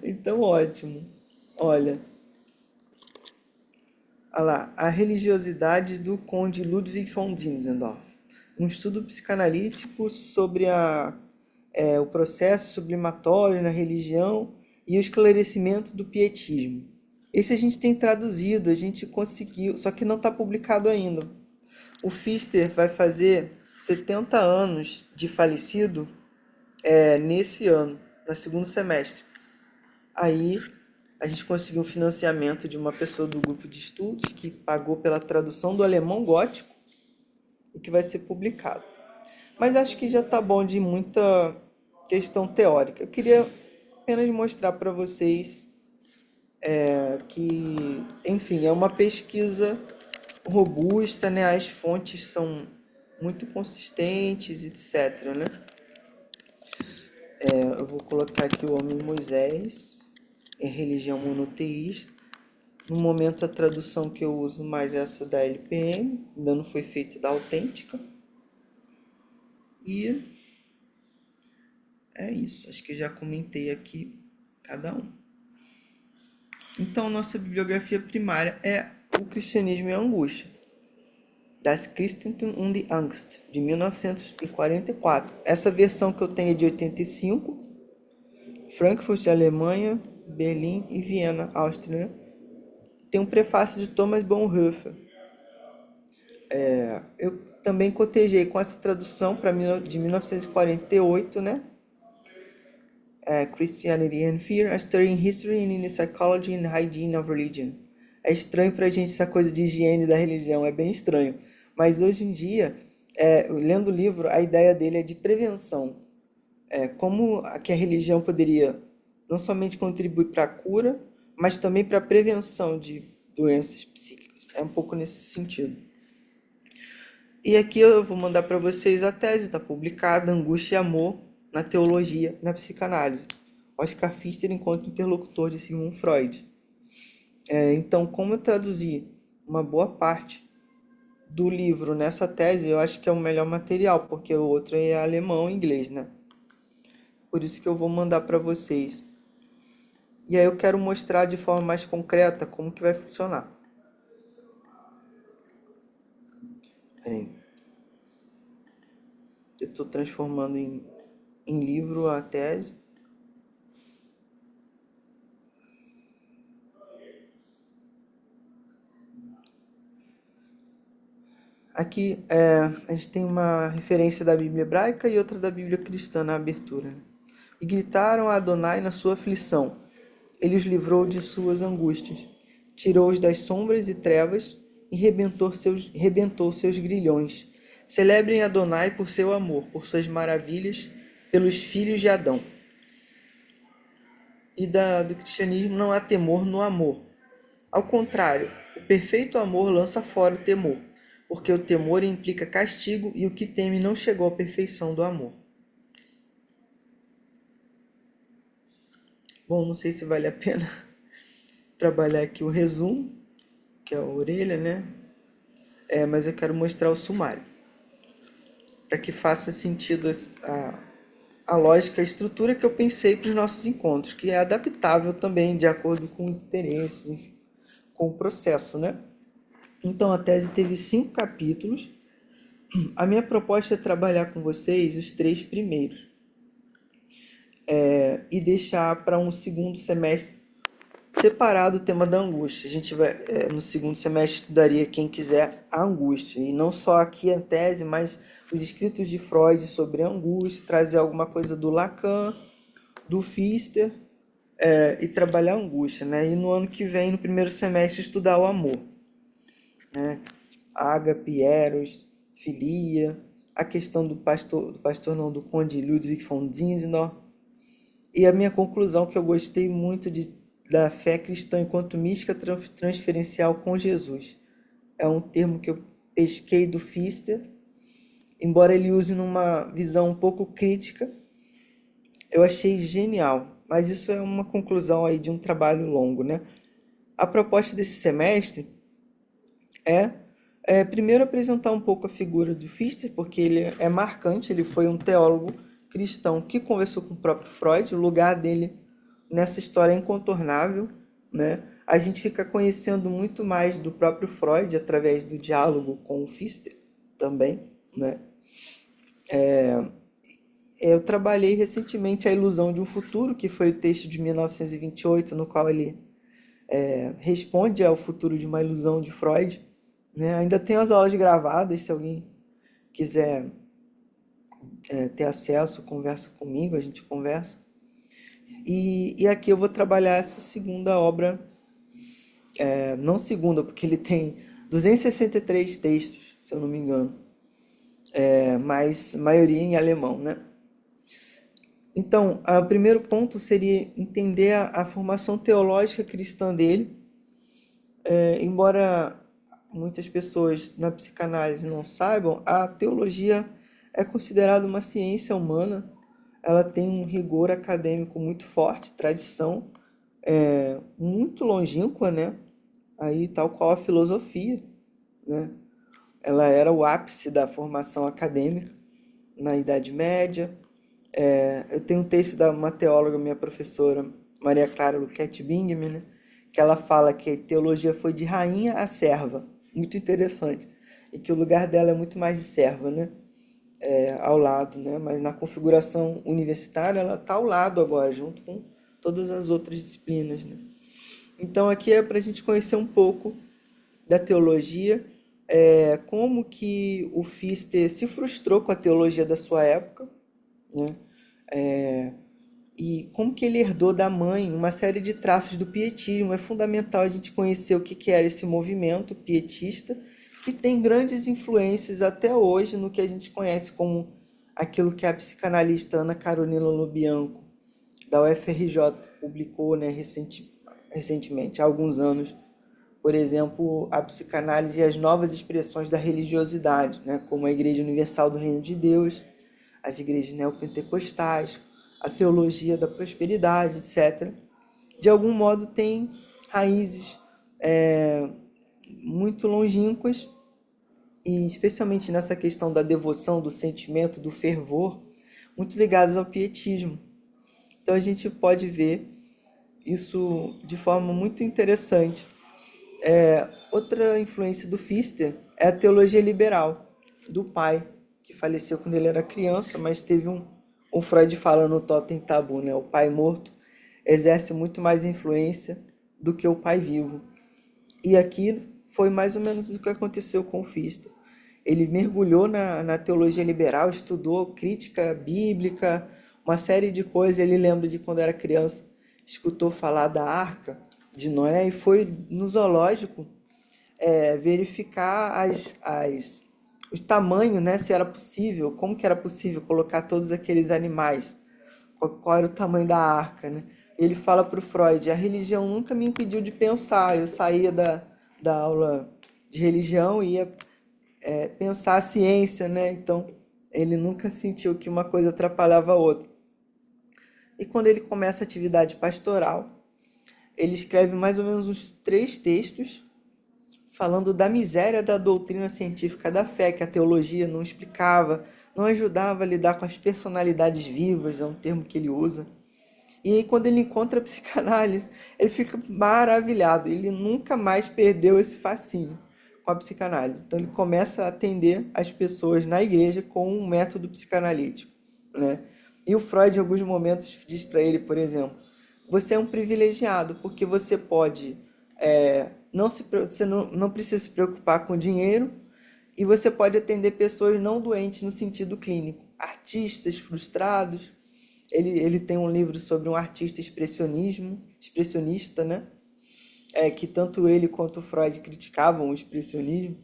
Então, ótimo. Olha, olha lá. A religiosidade do Conde Ludwig von Zinzendorf. Um estudo psicanalítico sobre o processo sublimatório na religião e o esclarecimento do pietismo. Esse a gente tem traduzido, a gente conseguiu, só que não está publicado ainda. O Pfister vai fazer 70 anos de falecido nesse ano, no segundo semestre. Aí a gente conseguiu um financiamento de uma pessoa do grupo de estudos que pagou pela tradução do alemão gótico e que vai ser publicado. Mas acho que já está bom de muita questão teórica. Eu queria apenas mostrar para vocês que, enfim, é uma pesquisa robusta, né? As fontes são muito consistentes, etc, né? Eu vou colocar aqui o Homem Moisés, religião monoteísta. No momento a tradução que eu uso mais é essa da LPM, ainda não foi feita da autêntica. E é isso, acho que já comentei aqui cada um. Então, nossa bibliografia primária é O Cristianismo e a Angústia, Das Christentum und die Angst, de 1944. Essa versão que eu tenho é de 85, Frankfurt, Alemanha, Berlim e Viena, Áustria. Tem um prefácio de Thomas Bonhoeffer. Eu também cotejei com essa tradução de 1948, né? Christianity and Fear, A Study in History and in the Psychology and Hygiene of Religion. É estranho pra gente essa coisa de higiene da religião, é bem estranho. Mas hoje em dia, lendo o livro, a ideia dele é de prevenção. Como que a religião poderia não somente contribuir para a cura, mas também para a prevenção de doenças psíquicas. É um pouco nesse sentido. E aqui eu vou mandar para vocês a tese, está publicada, Angústia e Amor na Teologia, na Psicanálise. Oscar Pfister encontra interlocutor de Sigmund Freud. Então, como eu traduzi uma boa parte do livro nessa tese, eu acho que é o melhor material, porque o outro é alemão e inglês, né? Por isso que eu vou mandar para vocês. E aí eu quero mostrar de forma mais concreta como que vai funcionar. Peraí. Eu estou transformando em livro a tese. Aqui a gente tem uma referência da Bíblia hebraica e outra da Bíblia cristã na abertura, né? E gritaram a Adonai na sua aflição. Ele os livrou de suas angústias, tirou-os das sombras e trevas e rebentou seus grilhões. Celebrem Adonai por seu amor, por suas maravilhas, pelos filhos de Adão. E do cristianismo não há temor no amor. Ao contrário, o perfeito amor lança fora o temor, porque o temor implica castigo e o que teme não chegou à perfeição do amor. Bom, não sei se vale a pena trabalhar aqui o resumo, que é a orelha, né? Mas eu quero mostrar o sumário, para que faça sentido a lógica, a estrutura que eu pensei para os nossos encontros, que é adaptável também de acordo com os interesses, enfim, com o processo, né? Então a tese teve 5 capítulos. A minha proposta é trabalhar com vocês os 3 primeiros e deixar para um segundo semestre separado o tema da angústia. A gente vai, no segundo semestre, estudaria, quem quiser, a angústia. E não só aqui a tese, mas os escritos de Freud sobre a angústia, trazer alguma coisa do Lacan, do Pfister, e trabalhar a angústia, né? E no ano que vem, no primeiro semestre, estudar o amor, né? Ágape, Eros, filia, a questão do pastor não, do conde Ludwig von Zinzendorf. E a minha conclusão, que eu gostei muito da fé cristã enquanto mística transferencial com Jesus. É um termo que eu pesquei do Pfister, embora ele use numa visão um pouco crítica, eu achei genial. Mas isso é uma conclusão aí de um trabalho longo, né? A proposta desse semestre primeiro apresentar um pouco a figura do Pfister, porque ele é marcante, ele foi um teólogo cristão que conversou com o próprio Freud, o lugar dele nessa história é incontornável, né? A gente fica conhecendo muito mais do próprio Freud através do diálogo com o Pfister também, né? Eu trabalhei recentemente A Ilusão de um Futuro, que foi o texto de 1928, no qual ele responde ao futuro de uma ilusão de Freud, né? Ainda tem as aulas gravadas, se alguém quiser ter acesso, conversa comigo, a gente conversa. E aqui eu vou trabalhar essa segunda obra, não segunda, porque ele tem 263 textos, se eu não me engano, mas maioria em alemão, né? Então, o primeiro ponto seria entender a formação teológica cristã dele, embora muitas pessoas na psicanálise não saibam, a teologia é considerada uma ciência humana. Ela tem um rigor acadêmico muito forte, tradição muito longínqua, né? Aí, tal qual a filosofia, né? Ela era o ápice da formação acadêmica na Idade Média. Eu tenho um texto da uma teóloga, minha professora, Maria Clara Luquete Bingham, né? Que ela fala que a teologia foi de rainha a serva. Muito interessante. E que o lugar dela é muito mais de serva, né? Ao lado, né? Mas na configuração universitária ela está ao lado agora, junto com todas as outras disciplinas, né? Então aqui é para a gente conhecer um pouco da teologia, como que o Pfister se frustrou com a teologia da sua época, né? E como que ele herdou da mãe uma série de traços do pietismo. É fundamental a gente conhecer o que que era esse movimento pietista, que tem grandes influências até hoje no que a gente conhece como aquilo que a psicanalista Ana Carolina Lobianco, da UFRJ, publicou, né, recentemente, há alguns anos. Por exemplo, a psicanálise e as novas expressões da religiosidade, né, como a Igreja Universal do Reino de Deus, as igrejas neopentecostais, a teologia da prosperidade, etc., de algum modo tem raízes muito longínquas, e especialmente nessa questão da devoção, do sentimento, do fervor, muito ligadas ao pietismo. Então a gente pode ver isso de forma muito interessante. Outra influência do Pfister é a teologia liberal do pai, que faleceu quando ele era criança, mas teve um Freud fala no Totem Tabu, né? O pai morto exerce muito mais influência do que o pai vivo. E aqui foi mais ou menos o que aconteceu com o Pfister. Ele mergulhou na teologia liberal, estudou crítica bíblica, uma série de coisas. Ele lembra de quando era criança, escutou falar da arca de Noé e foi no zoológico verificar o tamanho, né, se era possível, como que era possível colocar todos aqueles animais, qual era o tamanho da arca, né? Ele fala para o Freud: a religião nunca me impediu de pensar. Eu saía da aula de religião e ia pensar a ciência, né? Então ele nunca sentiu que uma coisa atrapalhava a outra. E quando ele começa a atividade pastoral, ele escreve mais ou menos uns 3 textos falando da miséria da doutrina científica da fé, que a teologia não explicava, não ajudava a lidar com as personalidades vivas, é um termo que ele usa. E aí, quando ele encontra a psicanálise, ele fica maravilhado. Ele nunca mais perdeu esse fascínio com a psicanálise. Então, ele começa a atender as pessoas na igreja com um método psicanalítico, né? E o Freud, em alguns momentos, diz para ele, por exemplo: você é um privilegiado, porque você pode, você não precisa se preocupar com dinheiro e você pode atender pessoas não doentes no sentido clínico, artistas frustrados. Ele tem um livro sobre um artista expressionista, né? Que tanto ele quanto Freud criticavam o expressionismo,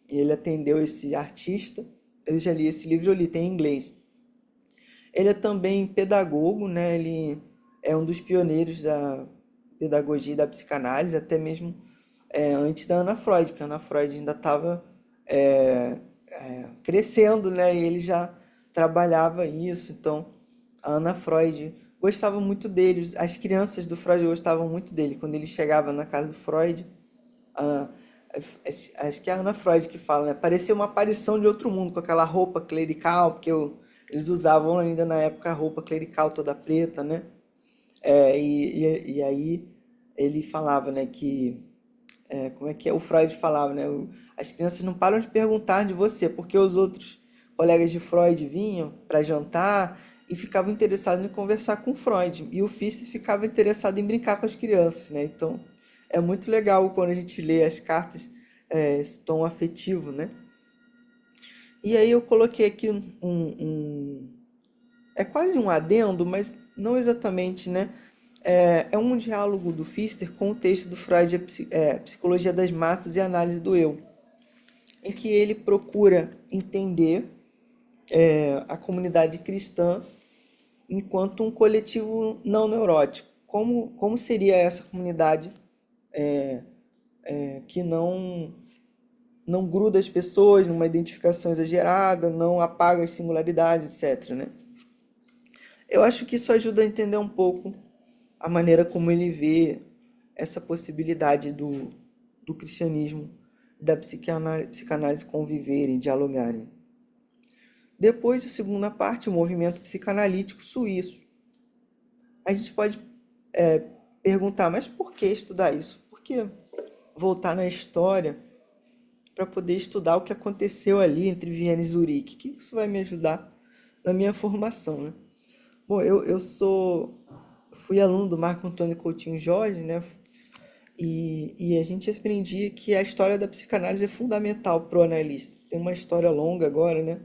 e ele atendeu esse artista. Eu já li esse livro, eu li, tem em inglês. Ele é também pedagogo, né? Ele é um dos pioneiros da pedagogia e da psicanálise, até mesmo antes da Ana Freud, que a Ana Freud ainda estava crescendo, né? E ele já trabalhava isso. Então, a Ana Freud gostava muito dele, as crianças do Freud gostavam muito dele. Quando ele chegava na casa do Freud, a- acho que é a Ana Freud que fala, né? Parecia uma aparição de outro mundo, com aquela roupa clerical, porque eles usavam ainda na época a roupa clerical toda preta, né? E aí ele falava, né, como é que é? O Freud falava, né? As crianças não param de perguntar de você, porque os outros colegas de Freud vinham para jantar e ficavam interessados em conversar com Freud. E o Fichte ficava interessado em brincar com as crianças, né? Então, é muito legal quando a gente lê as cartas, esse tom afetivo, né? E aí eu coloquei aqui é quase um adendo, mas não exatamente, né? É um diálogo do Pfister com o texto do Freud, Psicologia das Massas e Análise do Eu, em que ele procura entender a comunidade cristã enquanto um coletivo não neurótico. Como seria essa comunidade que não gruda as pessoas numa identificação exagerada, não apaga as singularidades, etc., né? Eu acho que isso ajuda a entender um pouco a maneira como ele vê essa possibilidade do cristianismo e da psicanálise conviverem, dialogarem. Depois, a segunda parte, o movimento psicanalítico suíço. A gente pode perguntar, mas por que estudar isso? Por que voltar na história para poder estudar o que aconteceu ali entre Viena e Zurique? O que isso vai me ajudar na minha formação, né? Bom, fui aluno do Marco Antônio Coutinho Jorge, né? E a gente aprendia que a história da psicanálise é fundamental para o analista. Tem uma história longa agora, né?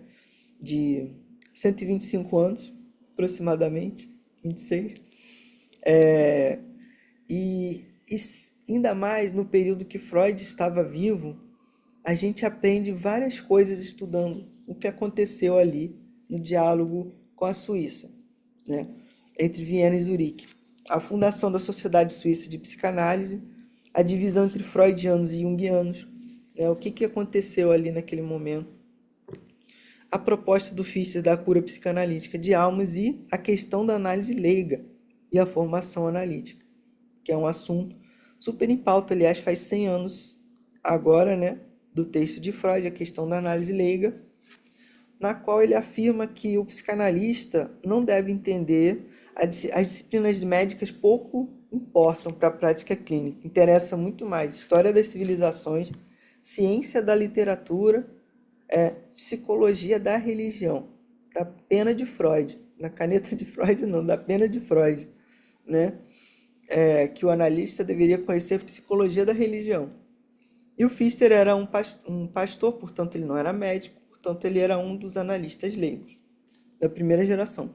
De 125 anos, aproximadamente, 26. É, e ainda mais no período que Freud estava vivo, a gente aprende várias coisas estudando o que aconteceu ali no diálogo com a Suíça, né? Entre Viena e Zurique. A fundação da Sociedade Suíça de Psicanálise, a divisão entre freudianos e junguianos, né? O que aconteceu ali naquele momento, a proposta do Fichte da cura psicanalítica de almas e a questão da análise leiga e a formação analítica, que é um assunto super em pauta, aliás, faz 100 anos agora, né, do texto de Freud, a questão da análise leiga, na qual ele afirma que o psicanalista não deve entender as disciplinas médicas pouco importam para a prática clínica. Interessa muito mais história das civilizações, ciência da literatura, psicologia da religião, da pena de Freud, da caneta de Freud não, da pena de Freud, né? Que o analista deveria conhecer psicologia da religião. E o Pfister era um pastor, portanto ele não era médico, portanto ele era um dos analistas leigos da primeira geração.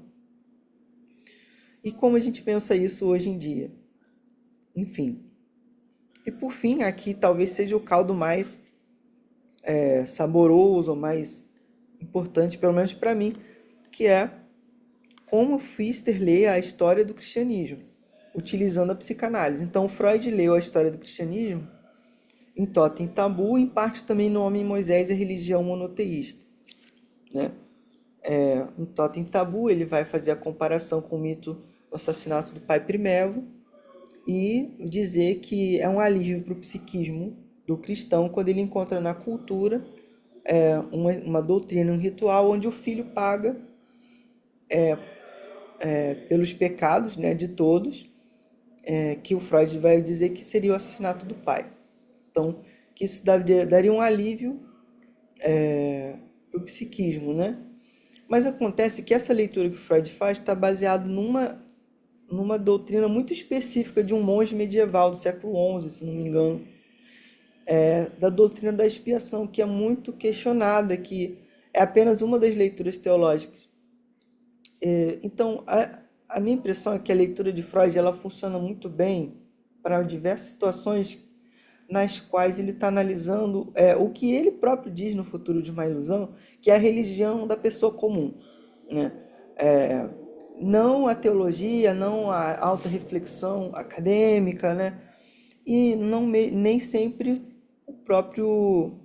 E como a gente pensa isso hoje em dia? Enfim. E por fim, aqui talvez seja o caldo mais saboroso, mais importante, pelo menos para mim, que é como Pfister lê a história do cristianismo, utilizando a psicanálise. Então, Freud leu a história do cristianismo em Totem e Tabu, em parte também no Homem Moisés e a Religião Monoteísta, né? No Totem e Tabu, ele vai fazer a comparação com o mito do assassinato do pai Primevo e dizer que é um alívio para o psiquismo do cristão quando ele encontra na cultura uma doutrina, um ritual onde o filho paga pelos pecados, né, de todos, que o Freud vai dizer que seria o assassinato do pai. Então, que isso daria um alívio para o psiquismo, né? Mas acontece que essa leitura que o Freud faz está baseada numa doutrina muito específica de um monge medieval do século XI, se não me engano, da doutrina da expiação, que é muito questionada, que é apenas uma das leituras teológicas. Então, a minha impressão é que a leitura de Freud ela funciona muito bem para diversas situações nas quais ele está analisando o que ele próprio diz no Futuro de uma Ilusão, que é a religião da pessoa comum, né? É, não a teologia, não a alta reflexão acadêmica, né? E não, nem sempre o próprio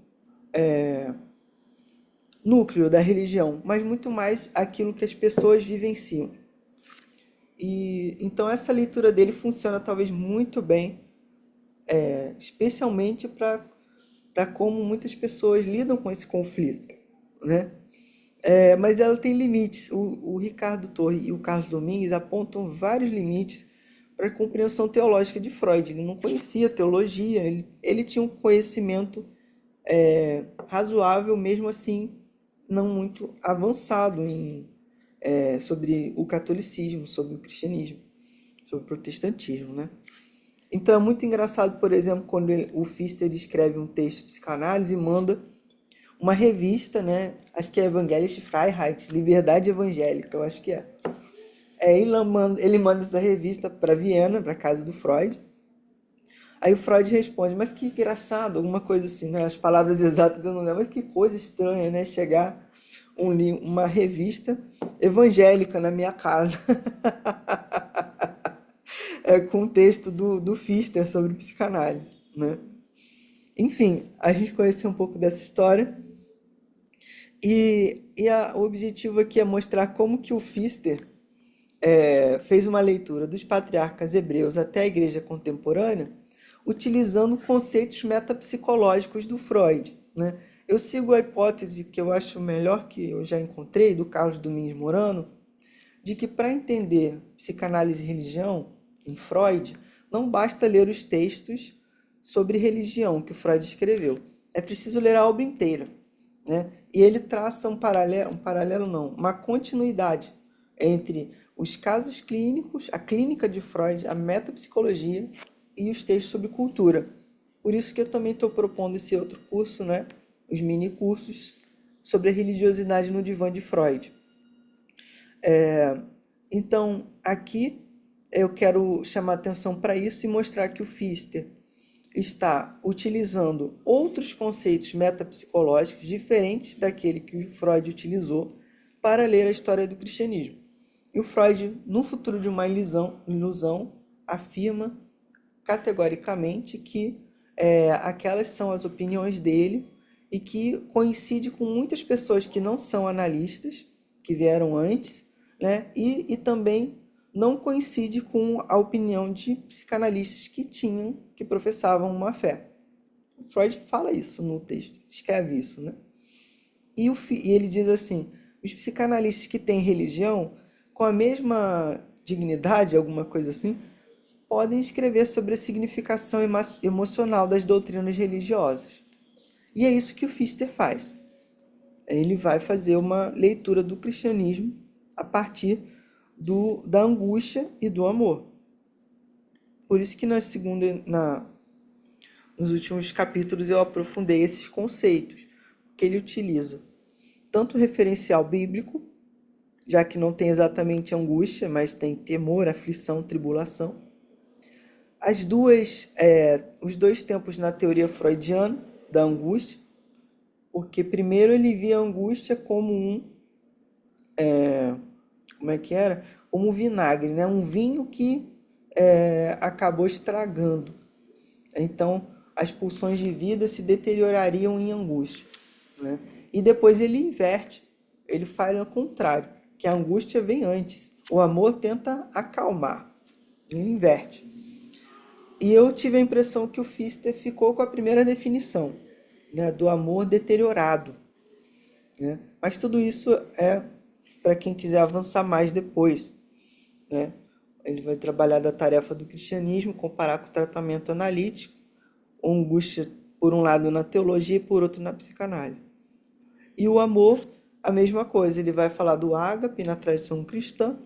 núcleo da religião, mas muito mais aquilo que as pessoas vivenciam. E então essa leitura dele funciona talvez muito bem, especialmente para como muitas pessoas lidam com esse conflito, né? Mas ela tem limites. O Ricardo Torre e o Carlos Domingues apontam vários limites para a compreensão teológica de Freud. Ele não conhecia teologia, ele tinha um conhecimento razoável, mesmo assim, não muito avançado sobre o catolicismo, sobre o cristianismo, sobre o protestantismo, né? Então é muito engraçado, por exemplo, quando o Pfister escreve um texto de psicanálise e manda uma revista, né? Acho que é Evangelische Freiheit, Liberdade Evangélica, eu acho que é. Ele manda essa revista para Viena, para casa do Freud. Aí o Freud responde, mas que engraçado, alguma coisa assim, né? As palavras exatas eu não lembro, mas que coisa estranha, né? Chegar uma revista evangélica na minha casa. Com o texto do Pfister sobre psicanálise, né? Enfim, a gente conheceu um pouco dessa história o objetivo aqui é mostrar como que o Pfister fez uma leitura dos patriarcas hebreus até a igreja contemporânea, utilizando conceitos metapsicológicos do Freud, né? Eu sigo a hipótese que eu acho melhor que eu já encontrei, do Carlos Domingos Morano, de que para entender psicanálise e religião em Freud, não basta ler os textos sobre religião que o Freud escreveu. É preciso ler a obra inteira, né? E ele traça uma continuidade entre os casos clínicos, a clínica de Freud, a metapsicologia e os textos sobre cultura. Por isso que eu também estou propondo esse outro curso, né? Os mini cursos sobre a religiosidade no divã de Freud. Então, aqui eu quero chamar atenção para isso e mostrar que o Pfister está utilizando outros conceitos metapsicológicos diferentes daquele que o Freud utilizou para ler a história do cristianismo. E o Freud, no Futuro de uma Ilusão, afirma categoricamente que aquelas são as opiniões dele e que coincide com muitas pessoas que não são analistas, que vieram antes, né? E também não coincide com a opinião de psicanalistas que professavam uma fé. O Freud fala isso no texto, escreve isso, né? E ele diz assim, os psicanalistas que têm religião, com a mesma dignidade, alguma coisa assim, podem escrever sobre a significação emocional das doutrinas religiosas. E é isso que o Pfister faz. Ele vai fazer uma leitura do cristianismo a partir da angústia e do amor. Por isso que nos últimos capítulos eu aprofundei esses conceitos, que ele utiliza tanto o referencial bíblico, já que não tem exatamente angústia, mas tem temor, aflição, tribulação. Os dois tempos na teoria freudiana da angústia, porque primeiro ele via a angústia como como é que era? Como um vinagre, né? Um vinho que acabou estragando. Então, as pulsões de vida se deteriorariam em angústia, né? E depois ele inverte, ele faz ao contrário, que a angústia vem antes. O amor tenta acalmar, ele inverte. E eu tive a impressão que o Pfister ficou com a primeira definição, né, do amor deteriorado, né? Mas tudo isso é para quem quiser avançar mais depois, né? Ele vai trabalhar da tarefa do cristianismo, comparar com o tratamento analítico, angústia por um lado na teologia e por outro na psicanálise. E o amor, a mesma coisa, ele vai falar do ágape na tradição cristã,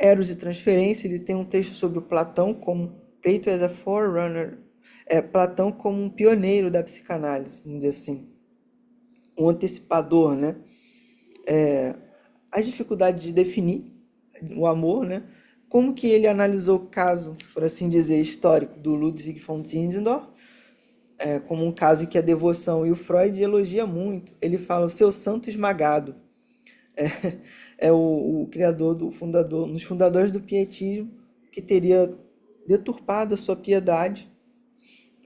Eros e transferência, ele tem um texto sobre o Platão como Plato as a forerunner, Platão como um pioneiro da psicanálise, vamos dizer assim, um antecipador, né? A dificuldade de definir o amor, né? Como que ele analisou o caso, por assim dizer, histórico do Ludwig von Zinzendorf, como um caso em que a devoção, e o Freud elogia muito, ele fala o seu santo esmagado, é o criador, do fundador, um dos fundadores do pietismo, que teria deturpado a sua piedade,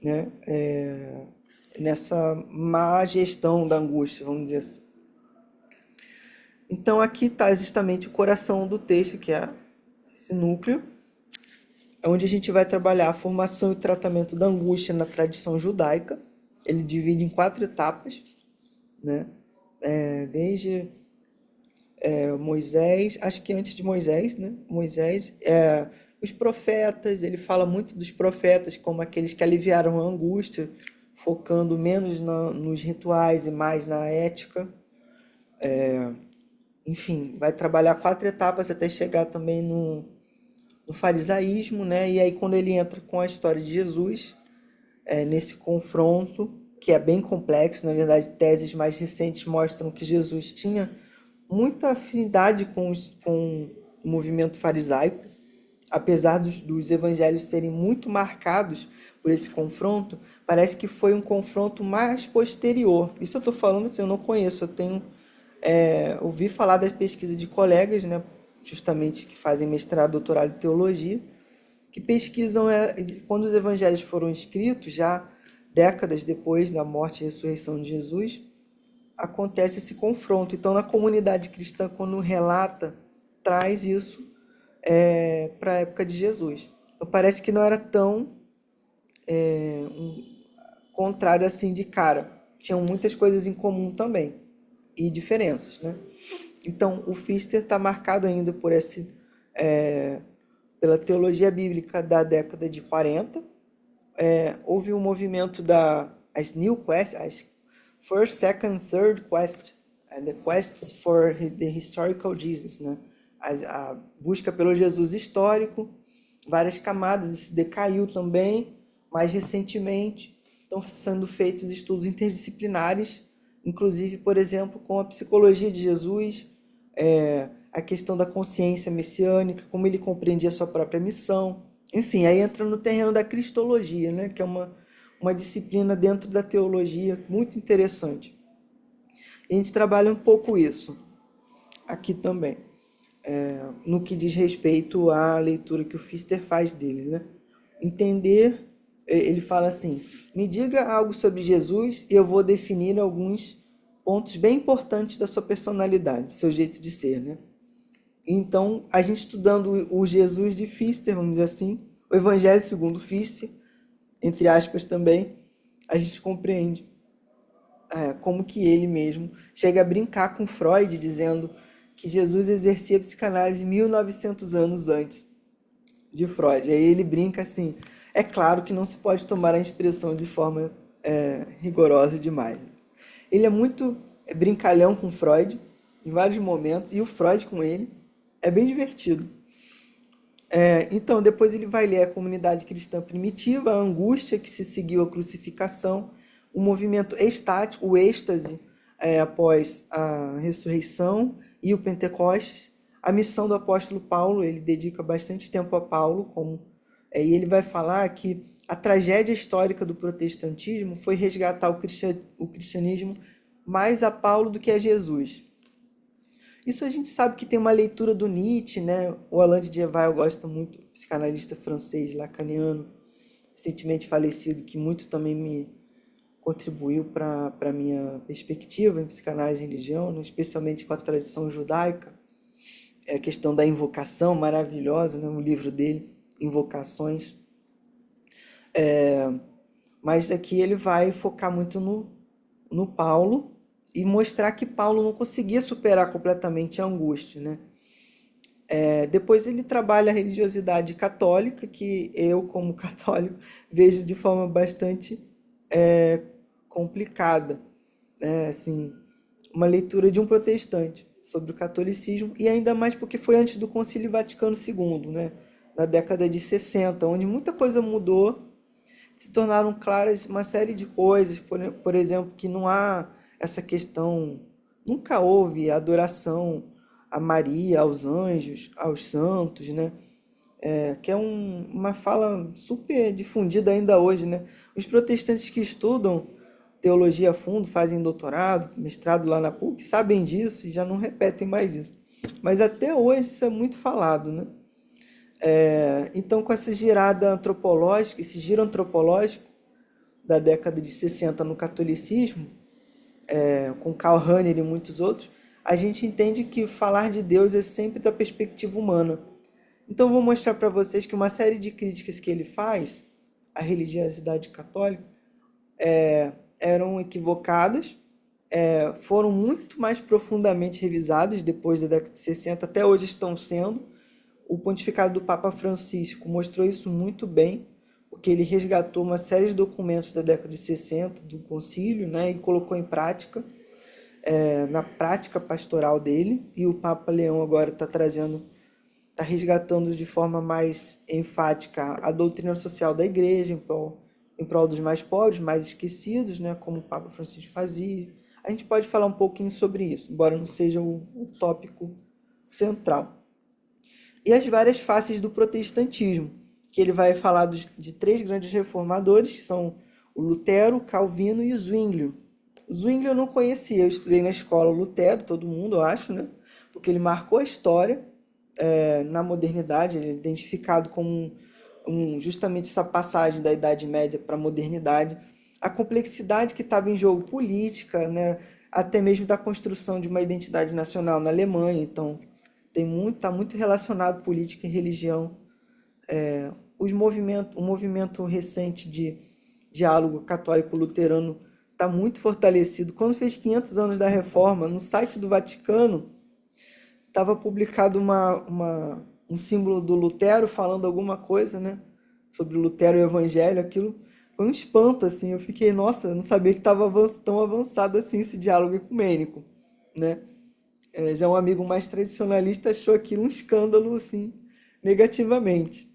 né, nessa má gestão da angústia, vamos dizer assim. Então aqui está justamente o coração do texto, que é esse núcleo, onde a gente vai trabalhar a formação e o tratamento da angústia na tradição judaica. Ele divide em 4 etapas, né? Desde Moisés, acho que antes de Moisés, né? Moisés, os profetas, ele fala muito dos profetas como aqueles que aliviaram a angústia, focando menos nos rituais e mais na ética. Enfim, vai trabalhar 4 etapas até chegar também no farisaísmo, né? E aí quando ele entra com a história de Jesus, nesse confronto, que é bem complexo, na verdade, teses mais recentes mostram que Jesus tinha muita afinidade com o movimento farisaico, apesar dos evangelhos serem muito marcados por esse confronto, parece que foi um confronto mais posterior. Isso eu estou falando assim, eu não conheço, eu tenho ouvi falar das pesquisas de colegas, né, justamente que fazem mestrado, doutorado em teologia, que pesquisam quando os evangelhos foram escritos, já décadas depois da morte e ressurreição de Jesus, acontece esse confronto. Então, na comunidade cristã, quando relata, traz isso para a época de Jesus. Então, parece que não era tão contrário assim de cara. Tinham muitas coisas em comum também e diferenças, né? Então, o Pfister está marcado ainda por pela teologia bíblica da década de 40. Houve um movimento as New Quest, as First, Second, Third Quest, the Quests for the Historical Jesus, né? A busca pelo Jesus histórico, várias camadas, isso decaiu também, mais recentemente. Estão sendo feitos estudos interdisciplinares, inclusive, por exemplo, com a psicologia de Jesus, a questão da consciência messiânica, como ele compreendia a sua própria missão. Enfim, aí entra no terreno da cristologia, né, que é uma disciplina dentro da teologia muito interessante. E a gente trabalha um pouco isso aqui também, no que diz respeito à leitura que o Pfister faz dele, né? Entender, ele fala assim, me diga algo sobre Jesus e eu vou definir alguns pontos bem importantes da sua personalidade, seu jeito de ser, né? Então, a gente estudando o Jesus de Pfister, vamos dizer assim, o Evangelho segundo Pfister, entre aspas também, a gente compreende como que ele mesmo chega a brincar com Freud, dizendo que Jesus exercia psicanálise 1900 anos antes de Freud. Aí ele brinca assim, é claro que não se pode tomar a expressão de forma rigorosa demais. Ele é muito brincalhão com Freud, em vários momentos, e o Freud com ele. É bem divertido. Então, depois ele vai ler a comunidade cristã primitiva, a angústia que se seguiu à crucificação, o movimento estático, o êxtase após a ressurreição e o Pentecostes, a missão do apóstolo Paulo, ele dedica bastante tempo a Paulo, e ele vai falar que a tragédia histórica do protestantismo foi resgatar o cristianismo mais a Paulo do que a Jesus. Isso a gente sabe que tem uma leitura do Nietzsche, né? O Alain de Dieval gosta muito, psicanalista francês, lacaniano, recentemente falecido, que muito também me contribuiu para a minha perspectiva em psicanálise e religião, né? Especialmente com a tradição judaica. A questão da invocação maravilhosa, né? O livro dele, Invocações. Mas aqui ele vai focar muito no Paulo e mostrar que Paulo não conseguia superar completamente a angústia, né? Depois ele trabalha a religiosidade católica, que eu, como católico, vejo de forma bastante complicada, né? Assim, uma leitura de um protestante. sobre o catolicismo, e ainda mais porque foi antes do Concílio Vaticano II, né? Na década de 60, onde muita coisa mudou, se tornaram claras uma série de coisas, por exemplo, que não há essa questão, nunca houve adoração a Maria, aos anjos, aos santos, né? Que é uma fala super difundida ainda hoje, né? Os protestantes que estudam teologia a fundo, fazem doutorado, mestrado lá na PUC, sabem disso e já não repetem mais isso. Mas até hoje isso é muito falado, né? Então, com essa girada antropológica, esse giro antropológico da década de 60 no catolicismo, com Karl Rahner e muitos outros, a gente entende que falar de Deus é sempre da perspectiva humana. Então, eu vou mostrar para vocês que uma série de críticas que ele faz à religiosidade católica eram equivocadas, foram muito mais profundamente revisadas depois da década de 60, até hoje estão sendo. O pontificado do Papa Francisco mostrou isso muito bem, porque ele resgatou uma série de documentos da década de 60 do concílio, né, e colocou em prática, na prática pastoral dele, e o Papa Leão agora está resgatando de forma mais enfática a doutrina social da igreja, em prol dos mais pobres, mais esquecidos, né, como o Papa Francisco fazia. A gente pode falar um pouquinho sobre isso, embora não seja o tópico central. E as várias faces do protestantismo, que ele vai falar de três grandes reformadores, que são o Lutero, o Calvino e o Zwinglio. O Zwinglio eu não conhecia, eu estudei na escola o Lutero, todo mundo, eu acho, né? Porque ele marcou a história na modernidade, ele é identificado como justamente essa passagem da Idade Média para a modernidade, a complexidade que estava em jogo política, né? Até mesmo da construção de uma identidade nacional na Alemanha, então está muito relacionado política e religião. O movimento recente de diálogo católico-luterano está muito fortalecido. Quando fez 500 anos da Reforma, no site do Vaticano, estava publicado um símbolo do Lutero falando alguma coisa, né? Sobre o Lutero e o Evangelho, aquilo foi um espanto, assim. Eu fiquei, nossa, eu não sabia que estava tão avançado assim esse diálogo ecumênico, né? Já um amigo mais tradicionalista achou aquilo um escândalo, assim, negativamente.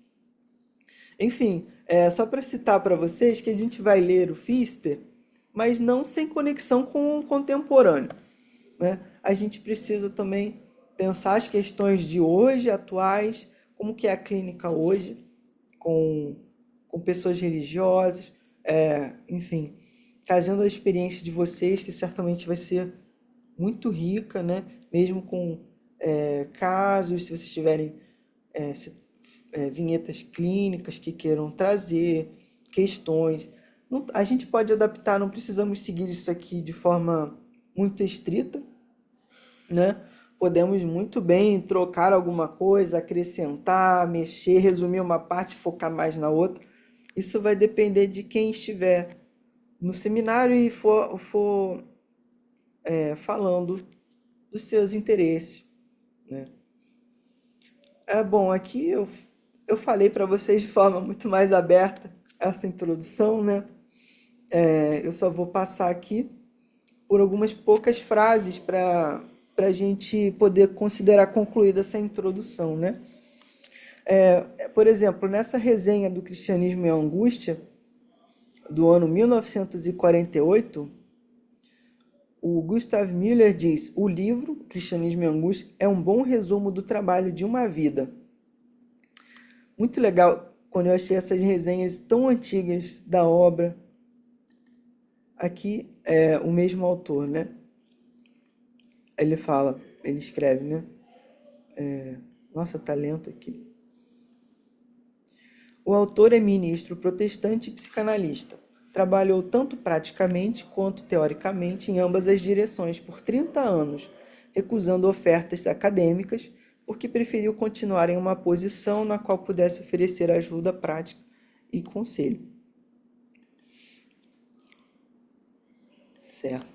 Enfim, só para citar para vocês que a gente vai ler o Pfister, mas não sem conexão com o contemporâneo, né? A gente precisa também pensar as questões de hoje, atuais, como que é a clínica hoje, com, com pessoas religiosas, enfim, trazendo a experiência de vocês, que certamente vai ser muito rica, né? Mesmo com casos, se vocês tiverem vinhetas clínicas que queiram trazer, questões. A gente pode adaptar, não precisamos seguir isso aqui de forma muito estrita, né? Podemos muito bem trocar alguma coisa, acrescentar, mexer, resumir uma parte, focar mais na outra. Isso vai depender de quem estiver no seminário e for falando dos seus interesses, né? Bom, aqui eu falei para vocês de forma muito mais aberta essa introdução, né? Eu só vou passar aqui por algumas poucas frases para a gente poder considerar concluída essa introdução, né? Por exemplo, nessa resenha do Cristianismo e a Angústia, do ano 1948, o Gustav Müller diz: o livro Cristianismo e Angústia é um bom resumo do trabalho de uma vida. Muito legal quando eu achei essas resenhas tão antigas da obra. Aqui é o mesmo autor, né? Ele escreve, né? Nossa, tá lento aqui. O autor é ministro protestante e psicanalista. Trabalhou tanto praticamente quanto teoricamente em ambas as direções por 30 anos, recusando ofertas acadêmicas, porque preferiu continuar em uma posição na qual pudesse oferecer ajuda prática e conselho. Certo.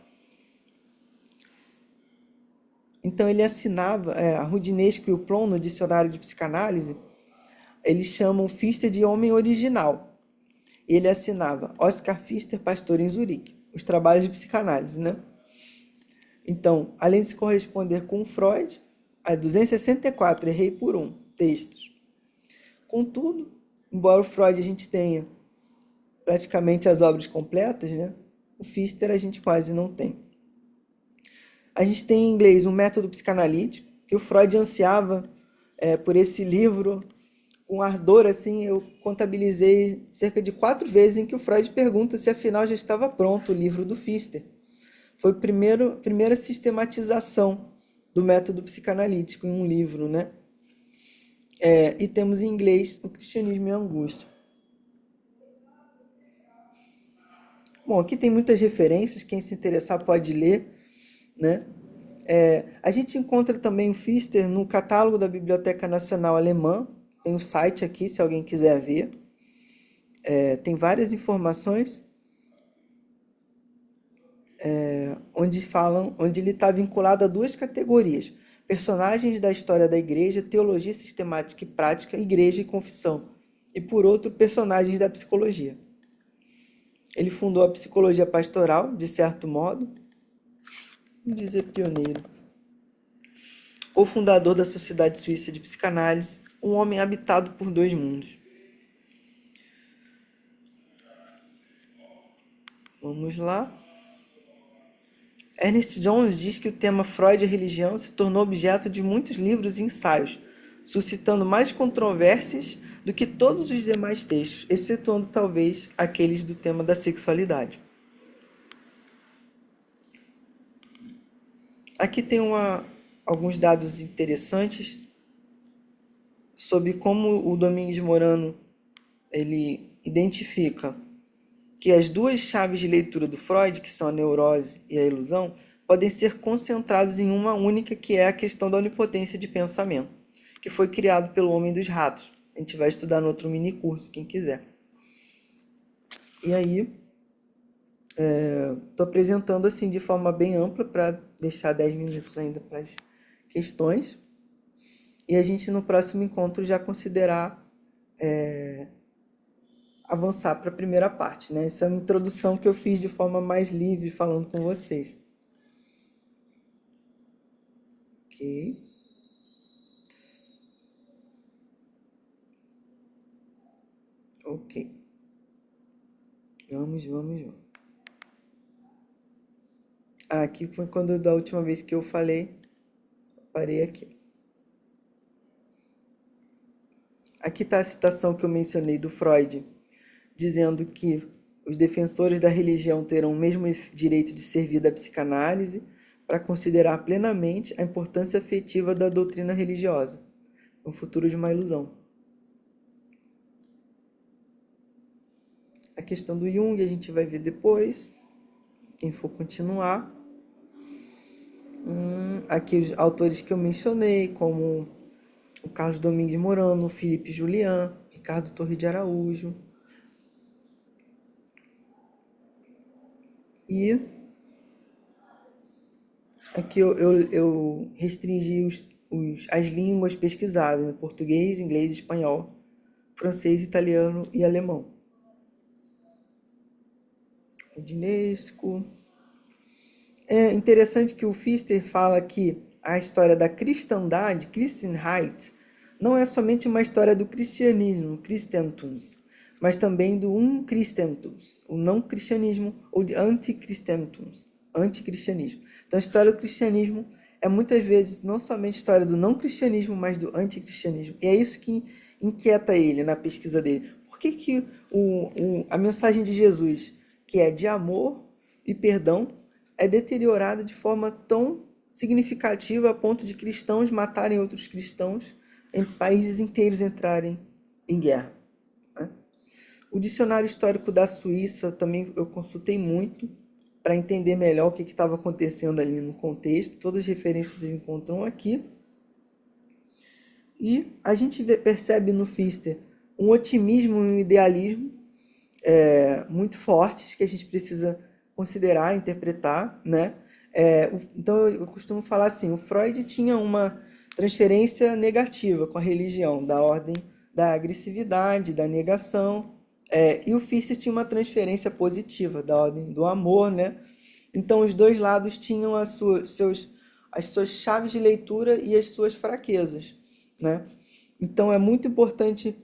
Então ele assinava, a Rudinesco e o Plon, no dicionário de psicanálise, eles chamam Pfister de homem original. Ele assinava Oscar Pfister, pastor em Zurique, os trabalhos de psicanálise, né? Então, além de se corresponder com Freud, a 264, errei por um, textos. Contudo, embora o Freud a gente tenha praticamente as obras completas, né? O Pfister a gente quase não tem. A gente tem em inglês um método psicanalítico, que o Freud ansiava por esse livro com ardor, assim, eu contabilizei cerca de 4 vezes em que o Freud pergunta se afinal já estava pronto o livro do Pfister. Foi a primeira sistematização do método psicanalítico em um livro, né? E temos em inglês o Cristianismo e a Angústia. Bom, aqui tem muitas referências, quem se interessar pode ler, né? A gente encontra também o Pfister no catálogo da Biblioteca Nacional Alemã, tem o site aqui, se alguém quiser ver. Tem várias informações onde ele está vinculado a duas categorias: personagens da história da igreja, teologia sistemática e prática, igreja e confissão, e por outro, personagens da psicologia. Ele fundou a psicologia pastoral, de certo modo, vamos dizer pioneiro. O fundador da Sociedade Suíça de Psicanálise, um homem habitado por dois mundos. Vamos lá. Ernest Jones diz que o tema Freud e religião se tornou objeto de muitos livros e ensaios, suscitando mais controvérsias do que todos os demais textos, excetuando talvez aqueles do tema da sexualidade. Aqui tem alguns dados interessantes sobre como o Domingos Morano ele identifica que as duas chaves de leitura do Freud, que são a neurose e a ilusão, podem ser concentradas em uma única, que é a questão da onipotência de pensamento, que foi criado pelo Homem dos Ratos. A gente vai estudar no outro mini curso, quem quiser. E aí, estou apresentando assim de forma bem ampla para deixar 10 minutos ainda para as questões. E a gente no próximo encontro já considerar avançar para a primeira parte, né? Essa é uma introdução que eu fiz de forma mais livre, falando com vocês. Ok. Ok. Vamos. Aqui foi quando da última vez que eu falei, parei aqui. Aqui está a citação que eu mencionei do Freud, dizendo que os defensores da religião terão o mesmo direito de servir da psicanálise para considerar plenamente a importância afetiva da doutrina religiosa, no futuro de uma ilusão. A questão do Jung a gente vai ver depois, quem for continuar. Aqui os autores que eu mencionei, como o Carlos Domingues Morano, o Felipe Julian, Ricardo Torre de Araújo. E aqui eu restringi as línguas pesquisadas, né? Português, inglês, espanhol, francês, italiano e alemão. O Dinesco. É interessante que o Pfister fala que a história da cristandade, Christenheit, não é somente uma história do cristianismo, Christentums, mas também do Christentums, o não cristianismo, ou de anticristentums, anticristianismo. Então a história do cristianismo é muitas vezes não somente a história do não cristianismo, mas do anticristianismo. E é isso que inquieta ele na pesquisa dele. Por que a mensagem de Jesus, que é de amor e perdão, é deteriorada de forma tão significativa a ponto de cristãos matarem outros cristãos, em países inteiros entrarem em guerra, né? O dicionário histórico da Suíça também eu consultei muito para entender melhor o que estava acontecendo ali no contexto. Todas as referências se encontram aqui. E a gente percebe no Pfister um otimismo e um idealismo muito fortes que a gente precisa considerar, interpretar, né? Então eu costumo falar assim, o Freud tinha uma transferência negativa com a religião, da ordem da agressividade, da negação, e o Pfister tinha uma transferência positiva, da ordem do amor, né? Então, os dois lados tinham as suas chaves de leitura e as suas fraquezas, né? Então, é muito importante,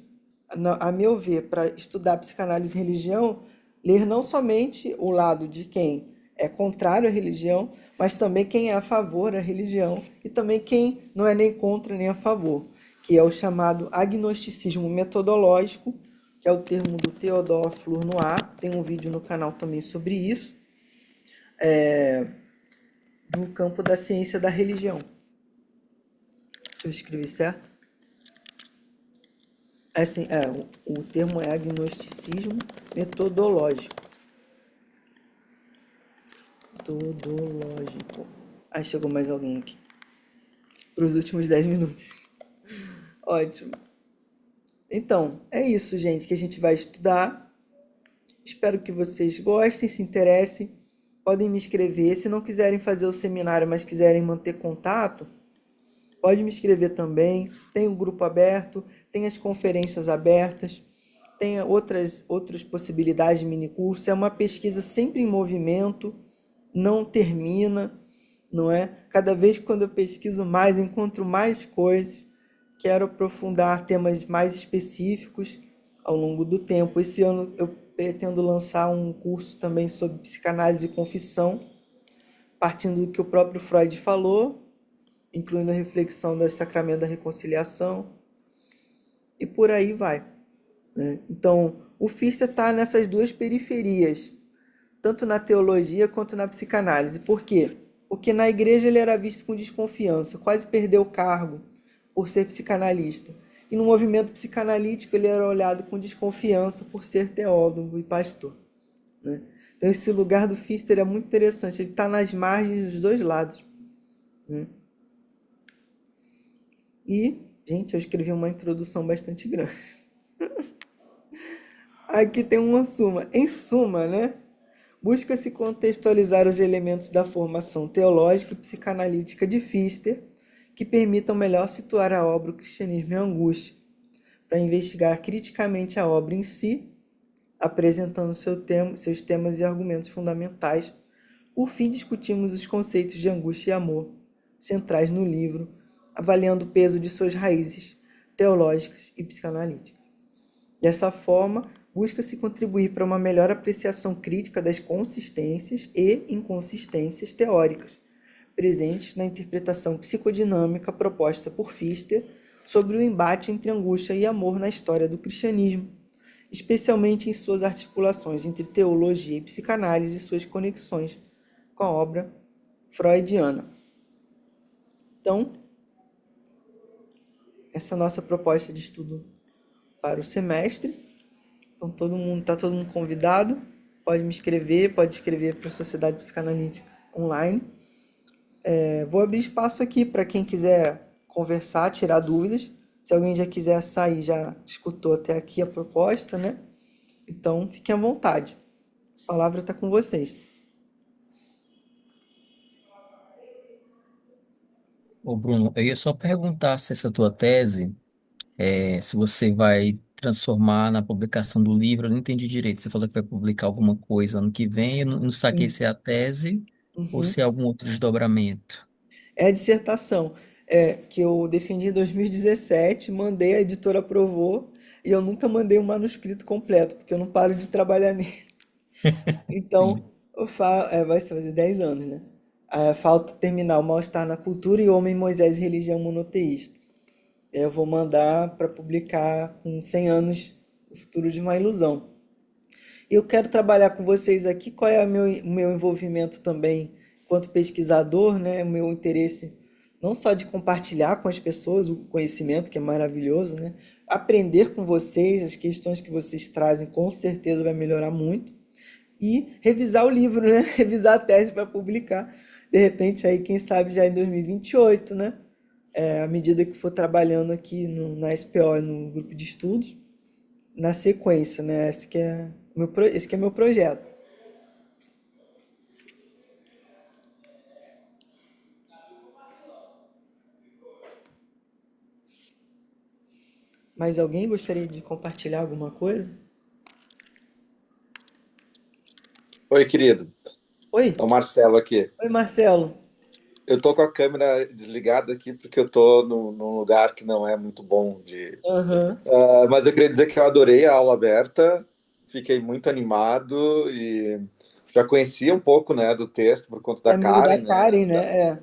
a meu ver, para estudar psicanálise e religião, ler não somente o lado de quem é contrário à religião, mas também quem é a favor da religião e também quem não é nem contra nem a favor, que é o chamado agnosticismo metodológico, que é o termo do Theodore Flournoy. Tem um vídeo no canal também sobre isso, no campo da ciência da religião. Deixa eu escrever certo? É assim, o termo é agnosticismo metodológico. Metodológico. Aí chegou mais alguém aqui. Para os últimos 10 minutos. Ótimo. Então, é isso, gente, que a gente vai estudar. Espero que vocês gostem, se interessem. Podem me escrever. Se não quiserem fazer o seminário, mas quiserem manter contato, pode me escrever também. Tem o grupo aberto, tem as conferências abertas, tem outras possibilidades de minicurso. É uma pesquisa sempre em movimento, não termina, não é? Cada vez que quando eu pesquiso mais, encontro mais coisas. Quero aprofundar temas mais específicos ao longo do tempo. Esse ano eu pretendo lançar um curso também sobre psicanálise e confissão, partindo do que o próprio Freud falou, incluindo a reflexão do sacramento da reconciliação, e por aí vai, né? Então, o Fichte está nessas duas periferias, tanto na teologia quanto na psicanálise. Por quê? Porque na igreja ele era visto com desconfiança, quase perdeu o cargo por ser psicanalista. E no movimento psicanalítico ele era olhado com desconfiança por ser teólogo e pastor, né? Então esse lugar do Fichte é muito interessante, ele está nas margens dos dois lados, né? E, gente, eu escrevi uma introdução bastante grande. Aqui tem uma suma. Em suma, né? Busca-se contextualizar os elementos da formação teológica e psicanalítica de Pfister que permitam melhor situar a obra O Cristianismo e a Angústia, para investigar criticamente a obra em si, apresentando seus temas e argumentos fundamentais. Por fim, discutimos os conceitos de angústia e amor, centrais no livro, avaliando o peso de suas raízes teológicas e psicanalíticas. Dessa forma, busca-se contribuir para uma melhor apreciação crítica das consistências e inconsistências teóricas presentes na interpretação psicodinâmica proposta por Pfister sobre o embate entre angústia e amor na história do cristianismo, especialmente em suas articulações entre teologia e psicanálise e suas conexões com a obra freudiana. Então, essa é a nossa proposta de estudo para o semestre. Então está todo mundo convidado. Pode me escrever, pode escrever para a Sociedade Psicanalítica Online. Vou abrir espaço aqui para quem quiser conversar, tirar dúvidas. Se alguém já quiser sair, já escutou até aqui a proposta, né? Então, fiquem à vontade. A palavra está com vocês. Ô Bruno, eu ia só perguntar se essa tua tese, se você vai transformar na publicação do livro, eu não entendi direito. Você falou que vai publicar alguma coisa ano que vem, eu não saquei Sim. se é a tese ou Uhum. se é algum outro desdobramento. É a dissertação que eu defendi em 2017, mandei, a editora aprovou, e eu nunca mandei o manuscrito completo, porque eu não paro de trabalhar nele. Então, Sim. vai ser fazer 10 anos, né? Falta terminar o Mal-Estar na Cultura e Homem, Moisés e Religião Monoteísta. Eu vou mandar para publicar com 100 anos do futuro de uma ilusão. E eu quero trabalhar com vocês aqui. Qual é o meu envolvimento também enquanto pesquisador, né? O meu interesse não só de compartilhar com as pessoas o conhecimento, que é maravilhoso, né? Aprender com vocês, as questões que vocês trazem, com certeza vai melhorar muito. E revisar o livro, né? Revisar a tese para publicar. De repente, aí, quem sabe já em 2028, né? À medida que for trabalhando aqui na SPO, no grupo de estudos, na sequência, né? Esse que é meu projeto. Mas alguém gostaria de compartilhar alguma coisa? Oi, querido. Oi, É o Marcelo aqui. oi Marcelo. Eu tô com a câmera desligada aqui porque eu tô num lugar que não é muito bom de. Aham. Mas eu queria dizer que eu adorei a aula aberta, fiquei muito animado e já conhecia um pouco, né, do texto por conta É da amigo da Karen, né? Karen, né?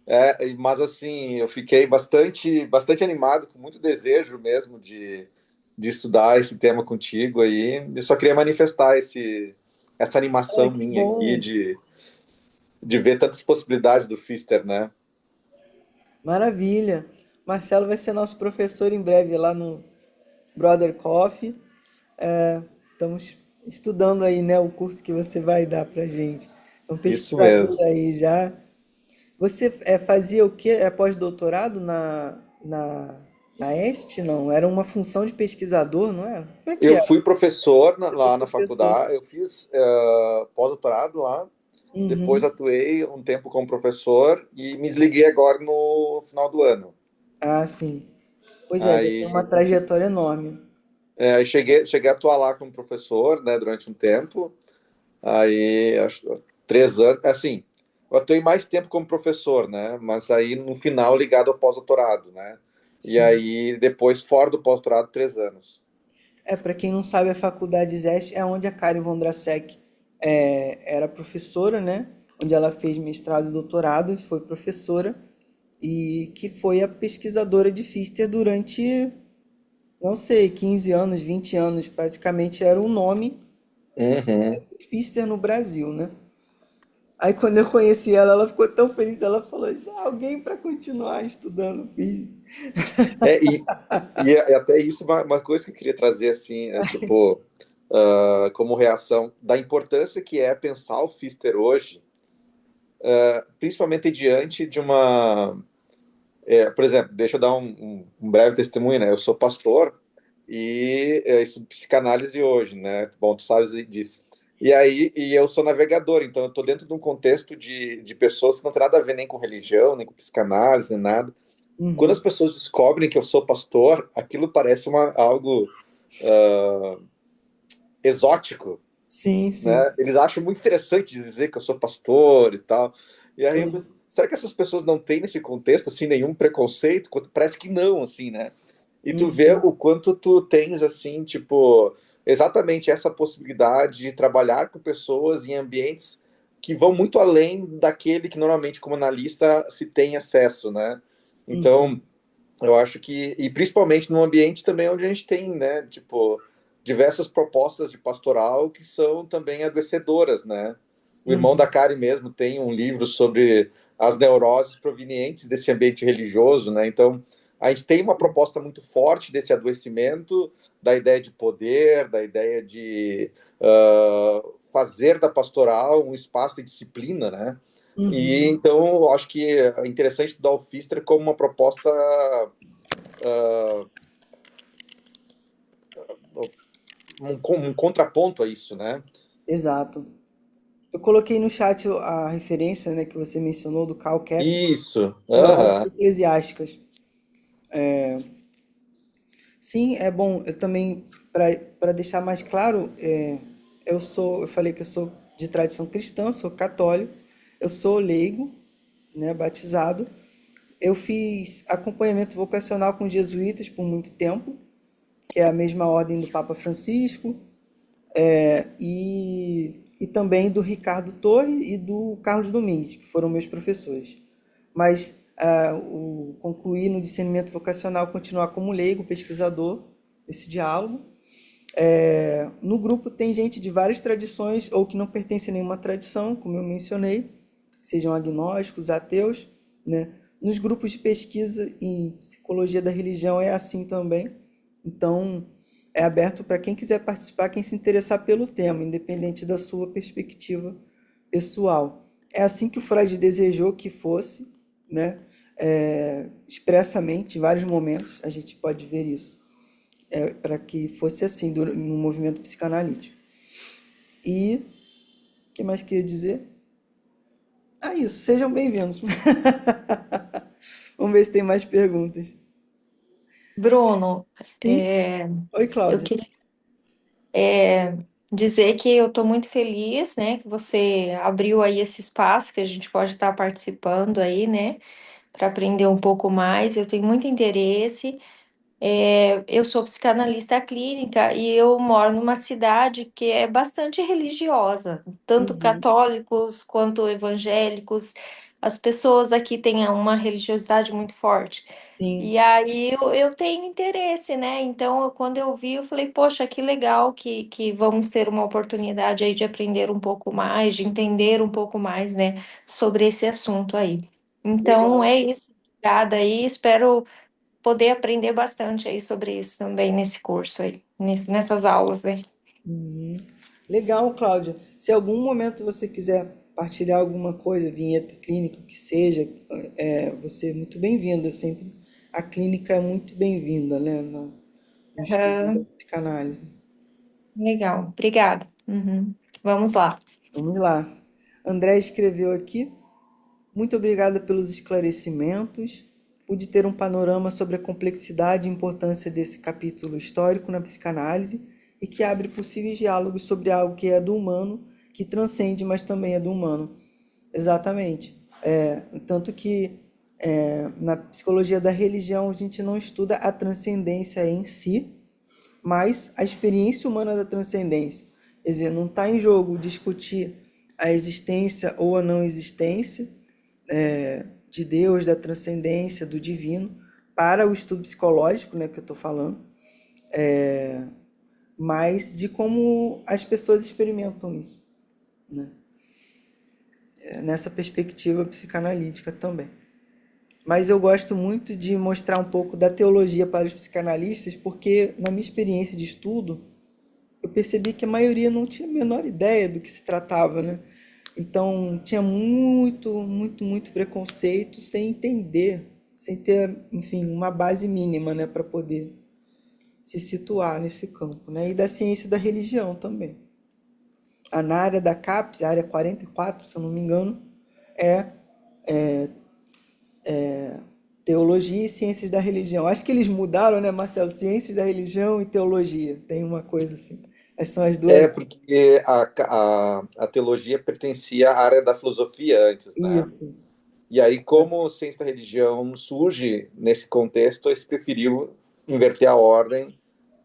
É. Mas assim, eu fiquei bastante animado, com muito desejo mesmo de estudar esse tema contigo aí. Eu só queria manifestar essa É, animação que minha aqui bom. de ver tantas possibilidades do Fister, né? Maravilha. Marcelo vai ser nosso professor em breve lá no Brother Coffee. É, estamos estudando aí, né, o curso que você vai dar pra gente. Então, Isso pesquisador mesmo. aí já. Você fazia o quê? É pós-doutorado na Este? Não, era uma função de pesquisador, não era? Como é que Eu era? fui professor Você foi lá na professor. faculdade, eu fiz pós-doutorado lá, depois Uhum. atuei um tempo como professor e me desliguei agora no final do ano. Ah, sim. Pois é, deve ter uma Aí, trajetória enorme. aí cheguei a atuar lá como professor, né, durante um tempo. Aí, acho 3 anos, assim, eu atuei mais tempo como professor, né, mas aí no final ligado ao pós-doutorado, né. E Sim. aí depois fora do pós-doutorado 3 anos. É, para quem não sabe, a Faculdade Zeste é onde a Karen Vondrasek era professora, né? Onde ela fez mestrado e doutorado, foi professora e que foi a pesquisadora de Pfister durante, não sei, 15 anos, 20 anos, praticamente era o nome Uhum. Pfister no Brasil, né? Aí quando eu conheci ela, ela ficou tão feliz, ela falou, já alguém para continuar estudando Pfister. É, e até isso uma coisa que eu queria trazer assim, é tipo, como reação da importância que é pensar o Fister hoje, principalmente diante de uma, por exemplo, deixa eu dar um breve testemunho, né? Eu sou pastor e estudo psicanálise hoje, né? Bom, tu sabes disso. E eu sou navegador, então eu estou dentro de um contexto de pessoas que não tem nada a ver nem com religião, nem com psicanálise, nem nada. Quando as Uhum. pessoas descobrem que eu sou pastor, aquilo parece algo exótico, Sim, sim. né? Eles acham muito interessante dizer que eu sou pastor e tal. E aí eu Sim. penso, será que essas pessoas não têm nesse contexto assim nenhum preconceito? Parece que não, assim, né? E tu vê Uhum. o quanto tu tens assim, tipo, exatamente essa possibilidade de trabalhar com pessoas em ambientes que vão muito além daquele que normalmente como analista se tem acesso, né? Uhum. Então, eu acho que, e principalmente num ambiente também onde a gente tem, né, tipo, diversas propostas de pastoral que são também adoecedoras, né? O irmão da Uhum. Kari mesmo tem um livro sobre as neuroses provenientes desse ambiente religioso, né? Então, a gente tem uma proposta muito forte desse adoecimento, da ideia de poder, da ideia de fazer da pastoral um espaço de disciplina, né? E Uhum. então eu acho que é interessante estudar o Fister como uma proposta um contraponto a isso, né? Exato. Eu coloquei no chat a referência, né, que você mencionou do Karl Kepler, Isso. Neuroses Aham. Eclesiásticas. Sim, é bom. Eu também, para deixar mais claro, eu falei que eu sou de tradição cristã, sou católico, eu sou leigo, né, batizado. Eu fiz acompanhamento vocacional com jesuítas por muito tempo, que é a mesma ordem do Papa Francisco. E também do Ricardo Torre e do Carlos Domingues, que foram meus professores. Mas o concluir no discernimento vocacional, continuar como leigo, pesquisador, esse diálogo. No grupo tem gente de várias tradições ou que não pertence a nenhuma tradição, como eu mencionei, sejam agnósticos, ateus, né? Nos grupos de pesquisa em psicologia da religião é assim também. Então, é aberto para quem quiser participar, quem se interessar pelo tema, independente da sua perspectiva pessoal. É assim que o Freud desejou que fosse, né? Expressamente, em vários momentos, a gente pode ver isso para que fosse assim no movimento psicanalítico. E o que mais queria dizer? Ah, isso, sejam bem-vindos. Vamos ver se tem mais perguntas. Bruno, Sim? Oi, eu Cláudia. queria, dizer que eu estou muito feliz, né, que você abriu aí esse espaço que a gente pode estar participando aí, né, para aprender um pouco mais. Eu tenho muito interesse. Eu sou psicanalista clínica e eu moro numa cidade que é bastante religiosa, tanto Uhum. católicos quanto evangélicos. As pessoas aqui têm uma religiosidade muito forte. Sim. E aí eu tenho interesse, né? Então, quando eu vi, eu falei, poxa, que legal que vamos ter uma oportunidade aí de aprender um pouco mais, de entender um pouco mais, né, sobre esse assunto aí. Então, Legal. é isso. Obrigada aí, espero poder aprender bastante aí sobre isso também nesse curso aí, nessas aulas, né? Uhum. Legal, Cláudia. Se em algum momento você quiser partilhar alguma coisa, vinheta clínica, o que seja, você é muito bem-vinda sempre. A clínica é muito bem-vinda, né, no estudo da Aham, psicanálise. legal, obrigada. Uhum. Vamos lá. Vamos lá. André escreveu aqui. Muito obrigada pelos esclarecimentos. Pude ter um panorama sobre a complexidade e importância desse capítulo histórico na psicanálise e que abre possíveis diálogos sobre algo que é do humano, que transcende, mas também é do humano. Exatamente. Tanto que na psicologia da religião a gente não estuda a transcendência em si, mas a experiência humana da transcendência. Quer dizer, não está em jogo discutir a existência ou a não existência de Deus, da transcendência, do divino, para o estudo psicológico, né, que eu estou falando, mas de como as pessoas experimentam isso, né? Nessa perspectiva psicanalítica também. Mas eu gosto muito de mostrar um pouco da teologia para os psicanalistas, porque na minha experiência de estudo, eu percebi que a maioria não tinha a menor ideia do que se tratava, né? Então tinha muito preconceito sem entender, sem ter, enfim, uma base mínima, né, para poder se situar nesse campo, né? E da ciência da religião também. Na área da CAPES, a área 44, se eu não me engano, é teologia e ciências da religião. Acho que eles mudaram, né, Marcelo? Ciências da religião e teologia. Tem uma coisa assim. Essas são as duas. É porque a teologia pertencia à área da filosofia antes, né? Isso. E aí, como ciência da religião surge nesse contexto, eles preferiu inverter a ordem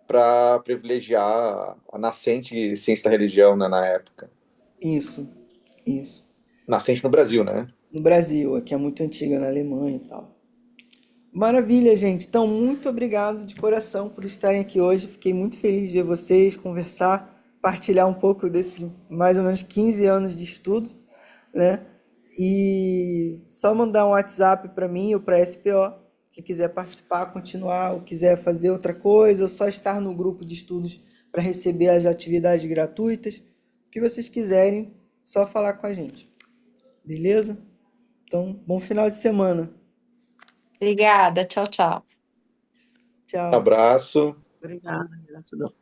para privilegiar a nascente ciência da religião, né, na época. Isso. Isso. Nascente no Brasil, né? No Brasil, que é muito antiga na Alemanha e tal. Maravilha, gente. Então, muito obrigado de coração por estarem aqui hoje. Fiquei muito feliz de ver vocês, conversar, partilhar um pouco desses mais ou menos 15 anos de estudo, né? E só mandar um WhatsApp para mim ou para a SPO, quem quiser participar, continuar, ou quiser fazer outra coisa, ou só estar no grupo de estudos para receber as atividades gratuitas. O que vocês quiserem, só falar com a gente. Beleza? Então, bom final de semana. Obrigada, tchau, tchau. Tchau. Abraço. Obrigada, gratidão.